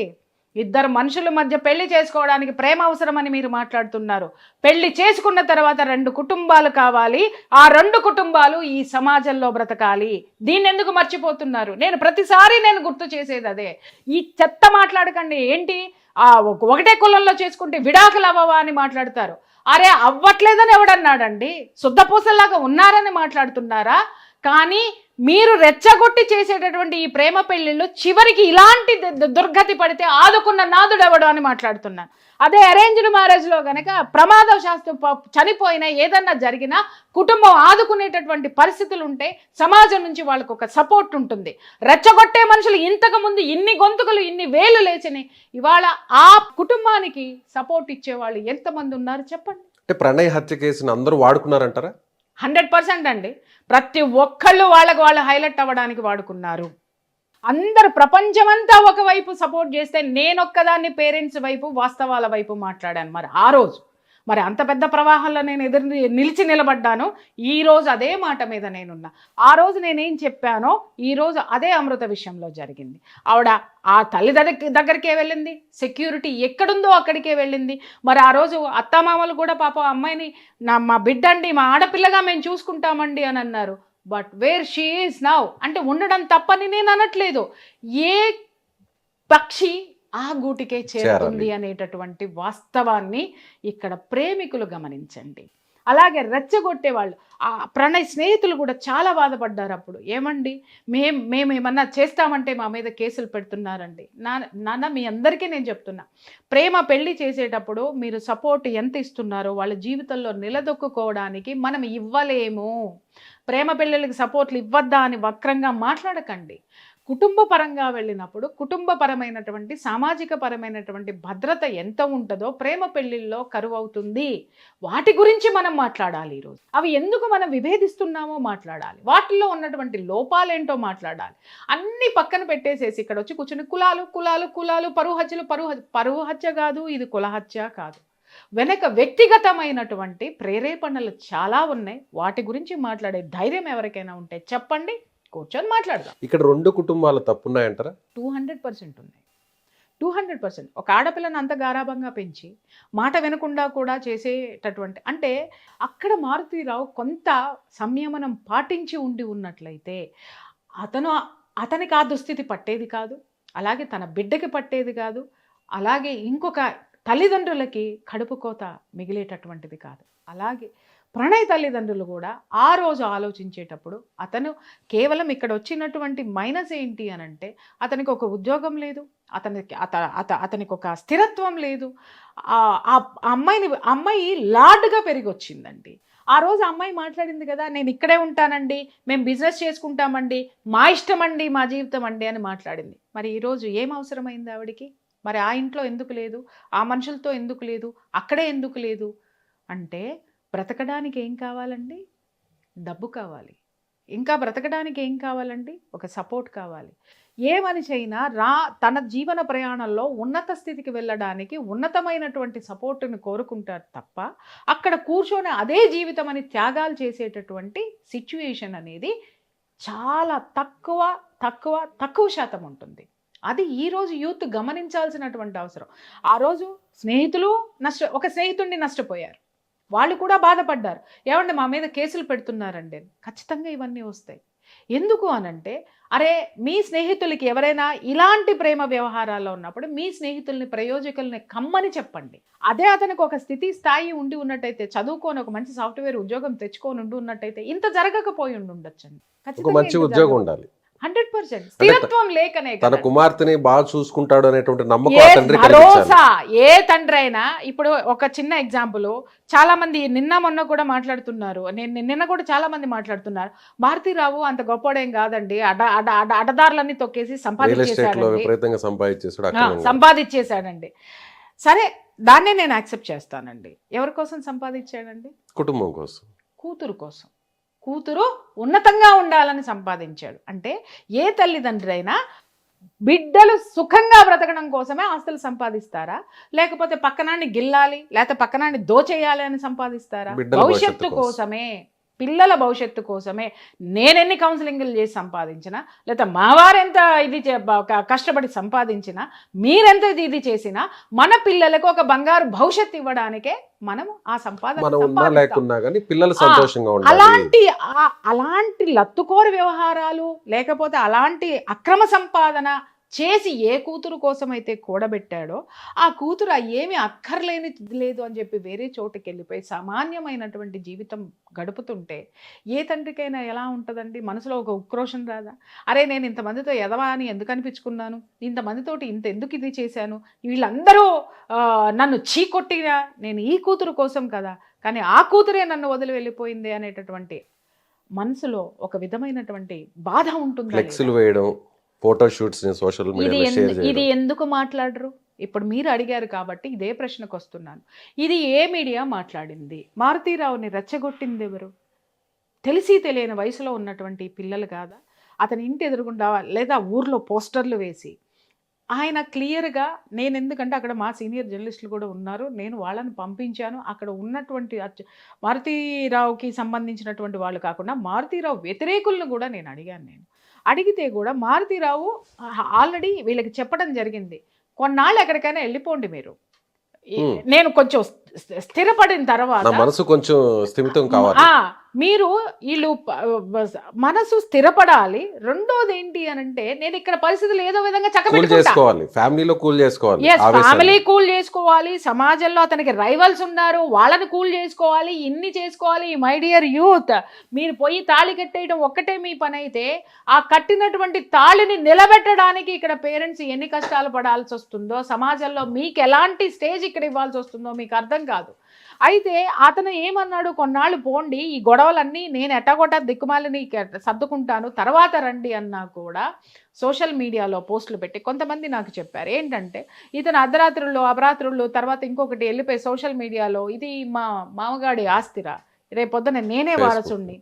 C: 2 మనుషుల మధ్య పెళ్లి చేసుకోవడానికి ప్రేమ అవసరమని మీరు మాట్లాడుతున్నారు. పెళ్లి చేసుకున్న తర్వాత 2 కుటుంబాలు కావాలి. ఆ 2 కుటుంబాలు ఈ సమాజంలో బ్రతకాలి. దీన్ని ఎందుకు మర్చిపోతున్నారు? నేను ప్రతిసారి గుర్తు చేసేది అదే. ఈ చెత్త మాట్లాడకండి. ఏంటి ఒకటే కులంలో చేసుకుంటే విడాకులు అవ్వవా అని మాట్లాడతారు. అరే అవ్వట్లేదని ఎవడన్నాడండి? శుద్ధపూసల్లాగా ఉన్నారని మాట్లాడుతున్నారా? కానీ మీరు రెచ్చగొట్టి చేసేటటువంటి ఈ ప్రేమ పెళ్లిళ్ళు చివరికి ఇలాంటి దుర్గతి పడితే ఆదుకున్న నాదుడు ఎవడు అని మాట్లాడుతున్నాను. అదే అరేంజ్డ్ మ్యారేజ్లో గనక ప్రమాదవశాత్తు చనిపోయినా ఏదన్నా జరిగినా కుటుంబం ఆదుకునేటటువంటి పరిస్థితులు ఉంటే సమాజం నుంచి వాళ్ళకు ఒక సపోర్ట్ ఉంటుంది. రెచ్చగొట్టే మనుషులు ఇంతకుముందు ఇన్ని గొంతుకలు, ఇన్ని వేలు లేచినాయి. ఇవాళ ఆ కుటుంబానికి సపోర్ట్ ఇచ్చేవాళ్ళు ఎంతమంది ఉన్నారు చెప్పండి?
B: అంటే ప్రణయ్ హత్య కేసును అందరూ వాడుకున్నారంటారా?
C: 100% అండి. ప్రతి ఒక్కళ్ళు వాళ్ళు హైలైట్ అవ్వడానికి వాడుకున్నారు. అందరు ప్రపంచమంతా ఒకవైపు సపోర్ట్ చేస్తే నేనొక్కదాన్ని పేరెంట్స్ వైపు, వాస్తవాల వైపు మాట్లాడాను. మరి ఆ రోజు అంత పెద్ద ప్రవాహంలో నేను నిలిచి నిలబడ్డాను. ఈ రోజు అదే మాట మీద నేనున్నా. ఆ రోజు నేనేం చెప్పానో ఈ రోజు అదే అమృత విషయంలో జరిగింది. ఆవిడ ఆ తల్లి దగ్గరికే వెళ్ళింది, సెక్యూరిటీ ఎక్కడుందో అక్కడికే వెళ్ళింది. మరి ఆ రోజు అత్తామామలు కూడా పాప అమ్మాయిని మా బిడ్డ అండి, మా ఆడపిల్లగా మేము చూసుకుంటామండి అని అన్నారు. But where she is now అంటే ఉండడం తప్పని నేను అనట్లేదు. ఏ పక్షి ఆ గూటికే చేరుతుంది అనేటటువంటి వాస్తవాన్ని ఇక్కడ ప్రేమికులు గమనించండి. అలాగే రెచ్చగొట్టే వాళ్ళు, ఆ ప్రణయ్ స్నేహితులు కూడా చాలా బాధపడ్డారు. అప్పుడు ఏమండి మేమేమన్నా చేస్తామంటే మా మీద కేసులు పెడుతున్నారండి. నాన్న మీ అందరికీ నేను చెప్తున్నా, ప్రేమ పెళ్లి చేసేటప్పుడు మీరు సపోర్ట్ ఎంత ఇస్తున్నారో వాళ్ళ జీవితంలో నిలదొక్కుకోవడానికి మనం ఇవ్వలేము. ప్రేమ పెళ్ళిళ్ళకి సపోర్ట్లు ఇవ్వద్దా అని వక్రంగా మాట్లాడకండి. కుటుంబ పరంగా వెళ్ళినప్పుడు కుటుంబపరమైనటువంటి, సామాజిక పరమైనటువంటి భద్రత ఎంత ఉంటుందో ప్రేమ పెళ్లిల్లో కరువు అవుతుంది. వాటి గురించి మనం మాట్లాడాలి. ఈరోజు అవి ఎందుకు మనం విభేదిస్తున్నామో మాట్లాడాలి. వాటిల్లో ఉన్నటువంటి లోపాలేంటో మాట్లాడాలి. అన్ని పక్కన పెట్టేసేసి ఇక్కడ వచ్చి కూర్చుని కులాలు కులాలు కులాలు, పరువు హత్య కాదు, ఇది కులహత్య కాదు. వెనక వ్యక్తిగతమైనటువంటి ప్రేరేపణలు చాలా ఉన్నాయి. వాటి గురించి మాట్లాడే ధైర్యం ఎవరికైనా ఉంటే చెప్పండి, కూర్చొని మాట్లాడదాం.
B: ఇక్కడ 2 కుటుంబాలు తప్పున్నాయంటారా?
C: 200% ఉన్నాయి. 200%. ఒక ఆడపిల్లని అంత గారాభంగా పెంచి మాట వినకుండా కూడా చేసేటటువంటి, అంటే అక్కడ మారుతీరావు కొంత సంయమనం పాటించి ఉన్నట్లయితే అతను అతనికి ఆ దుస్థితి పట్టేది కాదు, అలాగే తన బిడ్డకి పట్టేది కాదు, అలాగే ఇంకొక తల్లిదండ్రులకి కడుపు కోత మిగిలేటటువంటిది కాదు. అలాగే ప్రణయ్ తల్లిదండ్రులు కూడా ఆ రోజు ఆలోచించేటప్పుడు అతను కేవలం ఇక్కడ వచ్చినటువంటి మైనస్ ఏంటి అని అంటే అతనికి ఒక ఉద్యోగం లేదు, అతనికి ఒక స్థిరత్వం లేదు. ఆ అమ్మాయి లార్డ్గా పెరిగి వచ్చిందండి. ఆ రోజు అమ్మాయి మాట్లాడింది కదా, నేను ఇక్కడే ఉంటానండి, మేము బిజినెస్ చేసుకుంటామండి, మా ఇష్టం అండి, మా జీవితం అండి అని మాట్లాడింది. మరి ఈరోజు ఏం అవసరమైంది ఆవిడికి? మరి ఆ ఇంట్లో ఎందుకు లేదు, ఆ మనుషులతో ఎందుకు లేదు, అక్కడే ఎందుకు లేదు అంటే బ్రతకడానికి ఏం కావాలండి? డబ్బు కావాలి. ఇంకా బ్రతకడానికి ఏం కావాలండి? ఒక సపోర్ట్ కావాలి. ఏ మనిషి అయినా తన జీవన ప్రయాణంలో ఉన్నత స్థితికి వెళ్ళడానికి ఉన్నతమైనటువంటి సపోర్టుని కోరుకుంటారు తప్ప అక్కడ కూర్చొని అదే జీవితం అని త్యాగాలు చేసేటటువంటి సిచ్యుయేషన్ అనేది చాలా తక్కువ శాతం ఉంటుంది. అది ఈరోజు యూత్ గమనించాల్సినటువంటి అవసరం. ఆ రోజు ఒక స్నేహితుడిని నష్టపోయారు, వాళ్ళు కూడా బాధపడ్డారు. ఏమంటే మా మీద కేసులు పెడుతున్నారండి. ఖచ్చితంగా ఇవన్నీ వస్తాయి. ఎందుకు అనంటే అరే మీ స్నేహితులకి ఎవరైనా ఇలాంటి ప్రేమ వ్యవహారాల్లో ఉన్నప్పుడు మీ స్నేహితుల్ని ప్రయోజకుల్ని కమ్మని చెప్పండి. అదే అతనికి ఒక స్థాయి ఉండి ఉన్నట్టయితే, చదువుకొని ఒక మంచి సాఫ్ట్వేర్ ఉద్యోగం తెచ్చుకొని ఉన్నట్టయితే ఇంత జరగకపోయి ఉండొచ్చండి.
B: మంచి ఉద్యోగం ఉండాలి.
C: 100% స్థిరత్వం లేకనే
B: తన కుమార్తెని బాగా చూసుకుంటాడు అనేటువంటి నమ్మకం
C: భరోసా ఏ తండ్రి అయినా. ఇప్పుడు ఒక చిన్న ఎగ్జాంపుల్, చాలా మంది నిన్న మొన్న కూడా మాట్లాడుతున్నారు, నిన్న కూడా చాలా మంది మాట్లాడుతున్నారు, భారతీరావు అంత గొప్పడేం కాదండి, అడ్డదారులన్నీ తొక్కేసి సంపాదించేశాడండి. సరే, దాన్నే నేను యాక్సెప్ట్ చేస్తానండి. ఎవరి కోసం సంపాదించాడండి?
B: కుటుంబం కోసం,
C: కూతురు కోసం. కూతురు ఉన్నతంగా ఉండాలని సంపాదించాడు. అంటే ఏ తల్లిదండ్రి అయినా బిడ్డలు సుఖంగా బ్రతకడం కోసమే ఆస్తులు సంపాదిస్తారా, లేకపోతే పక్కనాన్ని గిల్లాలి లేకపోతే పక్కనాన్ని దోచేయాలి అని సంపాదిస్తారా? భవిష్యత్తు కోసమే, పిల్లల భవిష్యత్తు కోసమే. నేనెన్ని కౌన్సిలింగ్లు చేసి సంపాదించినా, లేదా మావారెంత ఇది కష్టపడి సంపాదించినా, మీరెంత ఇది చేసినా, మన పిల్లలకు ఒక బంగారు భవిష్యత్తు ఇవ్వడానికే మనం ఆ సంపాదన అలాంటి లత్తుకోరు వ్యవహారాలు లేకపోతే అలాంటి అక్రమ సంపాదన చేసి ఏ కూతురు కోసం అయితే కూడబెట్టాడో ఆ కూతురు ఏమీ అక్కర్లేని లేదు అని చెప్పి వేరే చోటుకి వెళ్ళిపోయి సామాన్యమైనటువంటి జీవితం గడుపుతుంటే ఏ తండ్రికైనా ఎలా ఉంటుందండి? మనసులో ఒక ఉక్రోషం రాదా? అరే నేను ఇంతమందితో ఎదవా అని ఎందుకు అనిపించుకున్నాను, ఇంతమందితోటి ఎందుకు ఇది చేశాను, వీళ్ళందరూ నన్ను చీకొట్టినా నేను ఈ కూతురు కోసం కదా, కానీ ఆ కూతురే నన్ను వదిలి వెళ్ళిపోయింది అనేటటువంటి మనసులో ఒక విధమైనటువంటి బాధ ఉంటుంది.
B: ఫోటోషూట్స్ సోషల్ మీడియాలో
C: ఇది ఎందుకు మాట్లాడరు? ఇప్పుడు మీరు అడిగారు కాబట్టి ఇదే ప్రశ్నకు వస్తున్నాను. ఇది ఏ మీడియా మాట్లాడింది? మారుతీరావుని రెచ్చగొట్టింది ఎవరు? తెలిసి తెలియని వయసులో ఉన్నటువంటి పిల్లలు కాదా? అతని ఇంటి ఎదురుగుండా లేదా ఊర్లో పోస్టర్లు వేసి ఆయన క్లియర్గా, నేను ఎందుకంటే అక్కడ మా సీనియర్ జర్నలిస్టులు కూడా ఉన్నారు, నేను వాళ్ళని పంపించాను. అక్కడ ఉన్నటువంటి మారుతీరావుకి సంబంధించినటువంటి వాళ్ళు కాకుండా మారుతీరావు వ్యతిరేకులను కూడా నేను అడిగాను. అడిగితే కూడా మారుతీరావు ఆల్రెడీ వీళ్ళకి చెప్పడం జరిగింది, కొన్నాళ్ళు ఎక్కడికైనా వెళ్ళిపోండి మీరు, నేను కొంచెం స్థిరపడిన తర్వాత
B: మనసు కొంచెం స్థిమితం కావాలి,
C: మీరు వీళ్ళు మనసు స్థిరపడాలి. రెండోది ఏంటి అని అంటే నేను ఇక్కడ పరిస్థితులు ఏదో విధంగా
B: చక్కబెట్టుకోవాలి, ఫ్యామిలీలో కూల్ చేసుకోవాలి,
C: ఫ్యామిలీ కూల్ చేసుకోవాలి, సమాజంలో అతనికి రైవల్స్ ఉన్నారు వాళ్ళని కూల్ చేసుకోవాలి, ఇన్ని చేసుకోవాలి. మై డియర్ యూత్, మీరు పోయి తాళి కట్టేయడం ఒక్కటే మీ పని అయితే ఆ కట్టినటువంటి తాళిని నిలబెట్టడానికి ఇక్కడ పేరెంట్స్ ఎన్ని కష్టాలు పడాల్సి వస్తుందో, సమాజంలో మీకు ఎలాంటి స్టేజ్ ఇక్కడ ఇవ్వాల్సి వస్తుందో మీకు అర్థం కాదు. అయితే అతను ఏమన్నాడు, కొన్నాళ్ళు పోండి, ఈ గొడవలన్నీ నేను ఎట్టగొట్ట దిక్కుమాలని సర్దుకుంటాను, తర్వాత రండి అన్నా కూడా సోషల్ మీడియాలో పోస్టులు పెట్టి కొంతమంది నాకు చెప్పారు ఏంటంటే ఇతను అర్ధరాత్రుల్లో అపరాత్రుల్లో తర్వాత ఇంకొకటి వెళ్ళిపోయి సోషల్ మీడియాలో ఇది మా మామగాడి ఆస్తిరా, రేపొద్దున నేనే వారసుణ్ణి,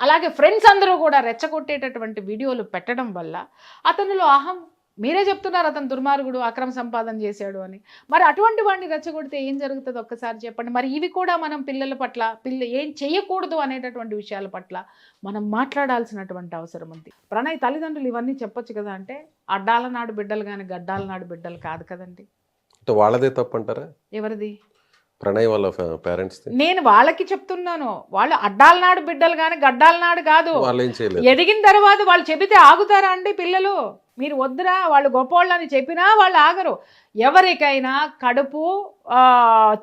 C: అలాగే ఫ్రెండ్స్ అందరూ కూడా రెచ్చగొట్టేటటువంటి వీడియోలు పెట్టడం వల్ల అతనిలో అహం, మీరే చెప్తున్నారు అతను దుర్మార్గుడు, అక్రమ సంపాదన చేశాడు అని. మరి అటువంటి వాడిని రెచ్చగొడితే ఏం జరుగుతుంది ఒక్కసారి చెప్పండి. మరి ఇవి కూడా మనం పిల్లల పట్ల ఏం చేయకూడదు అనేటటువంటి విషయాల పట్ల మనం మాట్లాడాల్సినటువంటి అవసరం ఉంది. ప్రణయ్ తల్లిదండ్రులు ఇవన్నీ చెప్పొచ్చు కదా, అంటే అడ్డాల నాడు బిడ్డలు కానీ గడ్డాల నాడు బిడ్డలు కాదు కదండి.
B: వాళ్ళదే తప్పు అంటారా?
C: ఎవరిది?
B: ప్రణయ్ వాళ్ళ పేరెంట్స్
C: నేను వాళ్ళకి చెప్తున్నాను, వాళ్ళు అడ్డాల నాడు బిడ్డలు కానీ గడ్డాల నాడు కాదు.
B: వాళ్ళు ఏం చేయలేదు.
C: ఎదిగిన తర్వాత వాళ్ళు చెబితే ఆగుతారా అండి పిల్లలు? మీరు వద్దురా వాళ్ళు గొప్పవాళ్ళని చెప్పినా వాళ్ళు ఆగరు. ఎవరికైనా కడుపు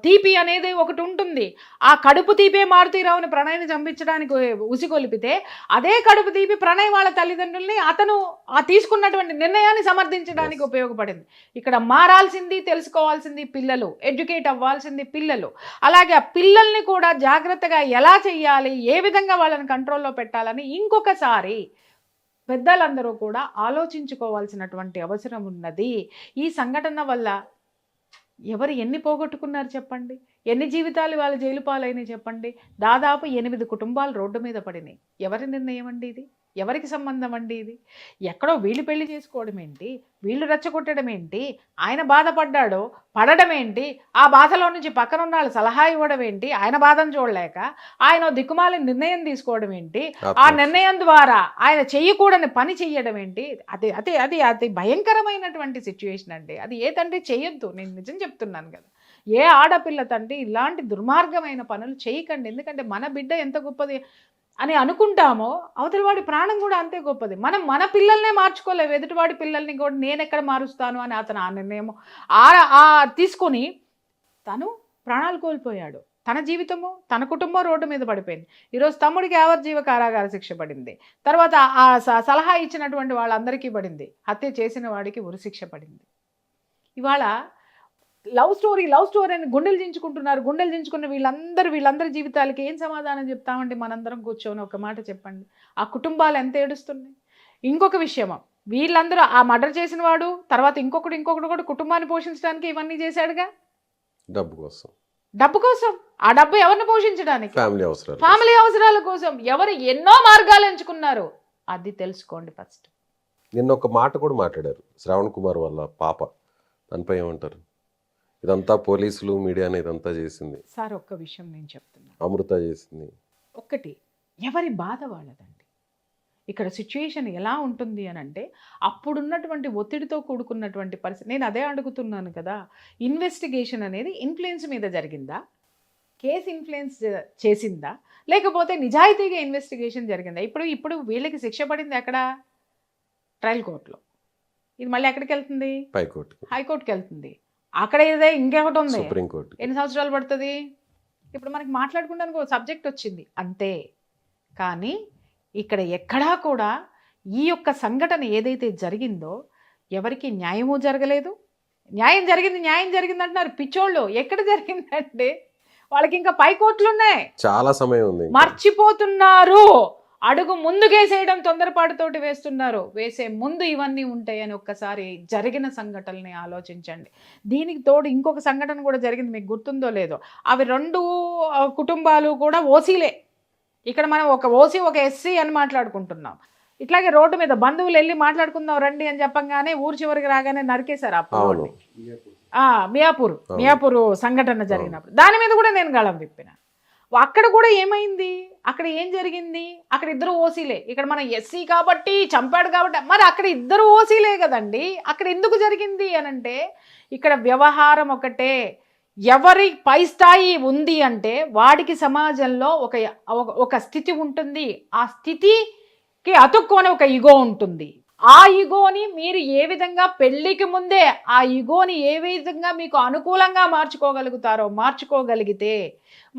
C: తీపి అనేది ఒకటి ఉంటుంది. ఆ కడుపు తీపే మారుతీరావుని ప్రణయ్ని చంపించడానికి ఉసిగొలిపితే అదే కడుపు తీపి ప్రణయ్ వాళ్ళ తల్లిదండ్రుల్ని అతను ఆ తీసుకున్నటువంటి నిర్ణయాన్ని సమర్థించడానికి ఉపయోగపడింది. ఇక్కడ మారాల్సింది, తెలుసుకోవాల్సింది పిల్లలు, ఎడ్యుకేట్ అవ్వాల్సింది పిల్లలు. అలాగే ఆ పిల్లల్ని కూడా జాగ్రత్తగా ఎలా చెయ్యాలి, ఏ విధంగా వాళ్ళని కంట్రోల్లో పెట్టాలని ఇంకొకసారి పెద్దలందరూ కూడా ఆలోచించుకోవాల్సినటువంటి అవసరం ఉన్నది. ఈ సంఘటన వల్ల ఎవరు ఎన్ని పోగొట్టుకున్నారు చెప్పండి? ఎన్ని జీవితాలు వాళ్ళ జైలు పాలైనవి చెప్పండి? దాదాపు 8 కుటుంబాలు రోడ్డు మీద పడినాయి. ఎవరి నిర్ణయం అండి ఇది? ఎవరికి సంబంధం అండి ఇది? ఎక్కడో వీళ్ళు పెళ్లి చేసుకోవడం ఏంటి, వీళ్ళు రెచ్చగొట్టడం ఏంటి, ఆయన బాధపడ్డాడో పడడం ఏంటి, ఆ బాధలో నుంచి పక్కన ఉన్న వాళ్ళు సలహా ఇవ్వడం ఏంటి, ఆయన బాధను చూడలేక ఆయన దిక్కుమాలి నిర్ణయం తీసుకోవడం ఏంటి, ఆ నిర్ణయం ద్వారా ఆయన చెయ్యకూడని పని చెయ్యడం ఏంటి? అది అది అది అది భయంకరమైనటువంటి సిచ్యువేషన్ అండి. అది ఏ తండ్రి చెయ్యొద్దు, నేను నిజం చెప్తున్నాను కదా. ఏ ఆడపిల్ల తండ్రి ఇలాంటి దుర్మార్గమైన పనులు చేయకండి. ఎందుకంటే మన బిడ్డ ఎంత గొప్పది అని అనుకుంటామో అవతలివాడి ప్రాణం కూడా అంతే గొప్పది. మనం మన పిల్లల్నే మార్చుకోలేవు, ఎదుటివాడి పిల్లల్ని కూడా నేను ఎక్కడ మారుస్తాను అని అతను ఆ నిర్ణయం తీసుకొని తను ప్రాణాలు కోల్పోయాడు. తన జీవితము, తన కుటుంబం రోడ్డు మీద పడిపోయింది. ఈరోజు తమ్ముడికి యావజ్జీవ కారాగార శిక్ష పడింది. తర్వాత ఆ సలహా ఇచ్చినటువంటి వాళ్ళందరికీ పడింది. హత్య చేసిన వాడికి ఉరిశిక్ష పడింది. ఇవాళ లవ్ స్టోరీ అని గుండెలు దించుకున్న వీళ్ళందరి జీవితాలకి ఏం సమాధానం చెప్తామండి? మనందరం కూర్చొని ఒక మాట చెప్పండి. ఆ కుటుంబాలు ఎంత ఏడుస్తున్నాయి. ఇంకొక విషయమా, వీళ్ళందరూ ఆ మర్డర్ చేసిన వాడు తర్వాత ఇంకొకటి కూడా కుటుంబాన్ని పోషించడానికి ఇవన్నీ చేశాడుగా. డబ్బు కోసం. ఆ డబ్బు ఎవరిని పోషించడానికి? ఫ్యామిలీ అవసరాల కోసం. ఎవరు ఎన్నో మార్గాలు ఎంచుకున్నారు, అది తెలుసుకోండి ఫస్ట్.
B: నిన్న ఒక మాట కూడా మాట్లాడారు శ్రావణ్ కుమార్ వాళ్ళ పాప, దానిపై ఏమంటారు? ఇదంతా పోలీసులు, మీడియానే ఇదంతా చేసింది
C: సార్. ఒక్క విషయం నేను చెప్తున్నా,
B: అమృత చేసింది.
C: ఒక్కటి, ఎవరి బాధ వాళ్ళదండి. ఇక్కడ సిచ్యుయేషన్ ఎలా ఉంటుంది అని అంటే అప్పుడున్నటువంటి ఒత్తిడితో కూడుకున్నటువంటి పరిస్థితి. నేను అదే అడుగుతున్నాను కదా, ఇన్వెస్టిగేషన్ అనేది ఇన్ఫ్లుయెన్స్ మీద జరిగిందా, కేసు ఇన్ఫ్లుయెన్స్ చేసిందా, లేకపోతే నిజాయితీగా ఇన్వెస్టిగేషన్ జరిగిందా? ఇప్పుడు వీళ్ళకి శిక్ష పడింది ఎక్కడ? ట్రయల్ కోర్టులో. ఇది మళ్ళీ ఎక్కడికి వెళ్తుంది? హైకోర్టుకి వెళ్తుంది. అక్కడ ఏదే ఇంకొకటి ఉంది,
B: సుప్రీంకోర్టు.
C: ఎన్ని సంవత్సరాలు పడుతుంది? ఇప్పుడు మనకి మాట్లాడుకుంటానికి ఒక సబ్జెక్ట్ వచ్చింది అంతే. కానీ ఇక్కడ ఎక్కడా కూడా ఈ యొక్క సంఘటన ఏదైతే జరిగిందో ఎవరికి న్యాయము జరగలేదు. న్యాయం జరిగింది అంటున్నారు పిచ్చోళ్ళు. ఎక్కడ జరిగిందంటే వాళ్ళకి ఇంకా పై కోర్టులు ఉన్నాయి,
B: చాలా సమయం ఉంది,
C: మర్చిపోతున్నారు. అడుగు ముందుకేసేయడం తొందరపాటుతోటి వేస్తున్నారు. వేసే ముందు ఇవన్నీ ఉంటాయని ఒక్కసారి జరిగిన సంఘటనల్ని ఆలోచించండి. దీనికి తోడు ఇంకొక సంఘటన కూడా జరిగింది, మీకు గుర్తుందో లేదో. అవి 2 కుటుంబాలు కూడా ఓసీలే. ఇక్కడ మనం ఒక ఓసీ ఒక ఎస్సీ అని మాట్లాడుకుంటున్నాం. ఇట్లాగే రోడ్డు మీద బంధువులు వెళ్ళి మాట్లాడుకుందాం రండి అని చెప్పంగానే ఊరు చివరికి రాగానే నరికేశారు. అప్పుడు మియాపూర్ సంఘటన జరిగినప్పుడు దాని మీద కూడా నేను గళం విప్పిన. అక్కడ కూడా ఏమైంది, అక్కడ ఏం జరిగింది? అక్కడ ఇద్దరు ఓసీలే. ఇక్కడ మనం ఎస్సీ కాబట్టి చంపాడు కాబట్టి, మరి అక్కడ ఇద్దరు ఓసీలే కదండి. అక్కడ ఎందుకు జరిగింది అనంటే ఇక్కడ వ్యవహారం ఒకటే. ఎవరి పై స్థాయి ఉంది అంటే వాడికి సమాజంలో ఒక స్థితి ఉంటుంది. ఆ స్థితికి అతుక్కొని ఒక ఈగో ఉంటుంది. ఆ ఈగోని మీరు ఏ విధంగా పెళ్లికి ముందే ఆ ఈగోని ఏ విధంగా మీకు అనుకూలంగా మార్చుకోగలిగితే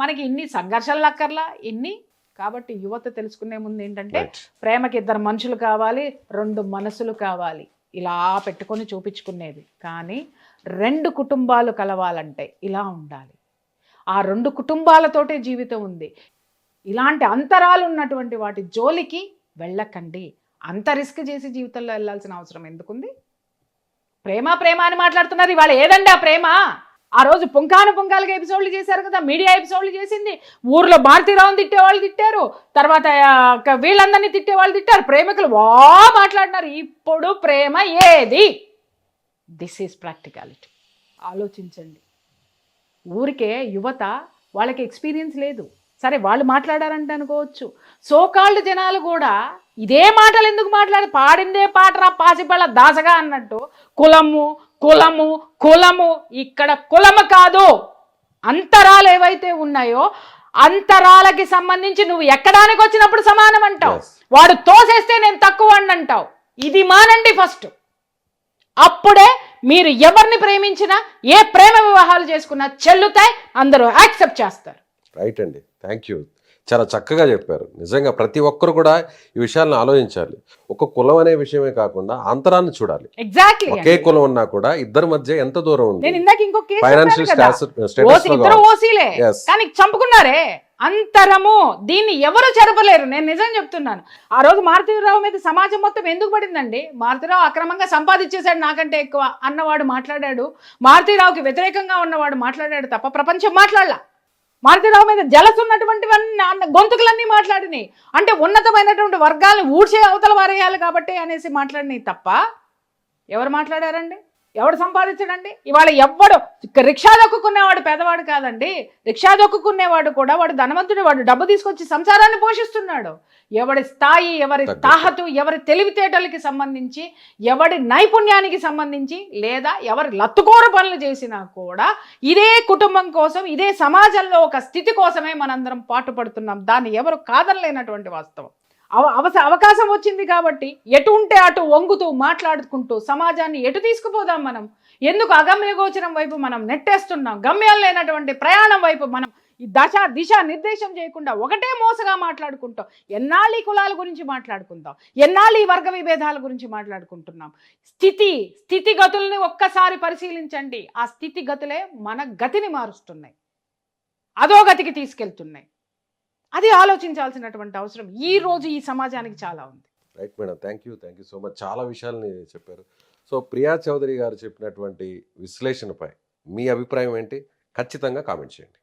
C: మనకి ఇన్ని సంఘర్షణలు అక్కర్లా ఇన్ని. కాబట్టి యువత తెలుసుకునే ముందు ఏంటంటే ప్రేమకి 2 మనుషులు కావాలి, 2 మనసులు కావాలి. ఇలా పెట్టుకొని చూపించుకునేది. కానీ 2 కుటుంబాలు కలవాలంటే ఇలా ఉండాలి. ఆ 2 కుటుంబాలతోటే జీవితం ఉంది. ఇలాంటి అంతరాలు ఉన్నటువంటి వాటి జోలికి వెళ్ళకండి. అంత రిస్క్ చేసి జీవితంలో వెళ్ళాల్సిన అవసరం ఎందుకుంది? ప్రేమ అని మాట్లాడుతున్నారు. ఇవాళ ఏదండి ఆ ప్రేమ? ఆ రోజు పుంకాలుగా ఎపిసోడ్లు చేశారు కదా, మీడియా ఎపిసోడ్లు చేసింది. ఊర్లో భారతీరావుని తిట్టేవాళ్ళు తిట్టారు, తర్వాత వీళ్ళందరినీ తిట్టేవాళ్ళు తిట్టారు, ప్రేమికులు మాట్లాడినారు. ఇప్పుడు ప్రేమ ఏది? This is practicality. ఆలోచించండి. ఊరికే యువత వాళ్ళకి ఎక్స్పీరియన్స్ లేదు. సరే వాళ్ళు మాట్లాడారంటే అనుకోవచ్చు. సోకాళ్ళు జనాలు కూడా ఇదే మాటలు ఎందుకు పాడిందే పాటరా పాసిపళ్ళ దాసగా అన్నట్టు కులము. ఇక్కడ కులము కాదు, అంతరాలు ఏవైతే ఉన్నాయో అంతరాలకి సంబంధించి నువ్వు ఎక్కడానికి వచ్చినప్పుడు సమానం అంటావు,
B: Yes.
C: వాడు తోసేస్తే నేను తక్కువ అని అంటావు. ఇది మానండి ఫస్ట్. అప్పుడే మీరు ఎవరిని ప్రేమించినా ఏ ప్రేమ వివాహాలు చేసుకున్నా చెల్లుతాయి, అందరూ యాక్సెప్ట్ చేస్తారు.
B: రైట్ అండి, థ్యాంక్ యూ, చాలా చక్కగా చెప్పారు. నిజంగా ప్రతి ఒక్కరు కూడా ఈ విషయాలను ఆలోచించాలి. ఒక కులం అనే విషయమే కాకుండా అంతరాన్ని చూడాలి.
C: ఎగ్జాక్ట్లీ.
B: ఒకే కులం ఉన్నా కూడా ఇద్దరి మధ్య ఎంత దూరం ఉంది.
C: నేను ఇందాక ఇంకో కేసు
B: ఫైనాన్షియల్ స్టేటస్
C: ఇద్దరు ఓసీలే
B: Yes.
C: కానీ చంపుకున్నారే. అంతరము దీన్ని ఎవరు చెరపలేరు. నేను నిజం చెప్తున్నాను. ఆ రోజు మారుతీరావు మీద సమాజం మొత్తం ఎందుకు పడిందండి? మారుతీరావు అక్రమంగా సంపాదించేశాడు నాకంటే ఎక్కువ అన్నవాడు మాట్లాడాడు, మారుతీరావుకి వ్యతిరేకంగా ఉన్నవాడు మాట్లాడాడు తప్ప ప్రపంచం మాట్లాడలా. మారుతీరావు మీద జలస్ ఉన్నటువంటి గొంతుకులన్నీ మాట్లాడినాయి. అంటే ఉన్నతమైనటువంటి వర్గాలను ఊడ్చే అవతల వారేయాలి కాబట్టి అనేసి మాట్లాడినాయి తప్ప ఎవరు మాట్లాడారండి? ఎవడు సంపాదించడండి? ఇవాళ ఎవ్వడు రిక్షా దొక్కుకునేవాడు పేదవాడు కాదండి. రిక్షా దొక్కుకునేవాడు కూడా వాడు ధనవంతుడు, వాడు డబ్బు తీసుకొచ్చి సంసారాన్ని పోషిస్తున్నాడు. ఎవడి స్థాయి, ఎవరి తాహతు, ఎవరి తెలివితేటలకి సంబంధించి, ఎవడి నైపుణ్యానికి సంబంధించి, లేదా ఎవరి లత్తుకోర పనులు చేసినా కూడా ఇదే కుటుంబం కోసం, ఇదే సమాజంలో ఒక స్థితి కోసమే మనందరం పాటుపడుతున్నాం. దాన్ని ఎవరు కాదనలేనటువంటి వాస్తవం. అవకాశం వచ్చింది కాబట్టి ఎటు ఉంటే అటు వంగుతూ మాట్లాడుకుంటూ సమాజాన్ని ఎటు తీసుకుపోదాం మనం? ఎందుకు అగమ్య గోచరం వైపు మనం నెట్టేస్తున్నాం? గమ్యం లేనటువంటి ప్రయాణం వైపు మనం ఈ దిశ నిర్దేశం చేయకుండా ఒకటే మోసగా మాట్లాడుకుంటాం. ఎన్నాళ్ళు ఈ కులాల గురించి మాట్లాడుకుంటాం, ఎన్నాళ్ళు ఈ వర్గ విభేదాల గురించి మాట్లాడుకుంటున్నాం? స్థితిగతుల్ని ఒక్కసారి పరిశీలించండి. ఆ స్థితిగతులే మన గతిని మారుస్తున్నాయి, అదో గతికి తీసుకెళ్తున్నాయి. అది ఆలోచించాల్సినటువంటి అవసరం ఈ రోజు ఈ సమాజానికి చాలా ఉంది.
B: Right madam, thank you so much. చాలా విషయాలని చెప్పారు. సో ప్రియా చౌదరి గారు చెప్పినటువంటి విశ్లేషణపై మీ అభిప్రాయం ఏంటి? ఖచ్చితంగా కామెంట్ చేయండి.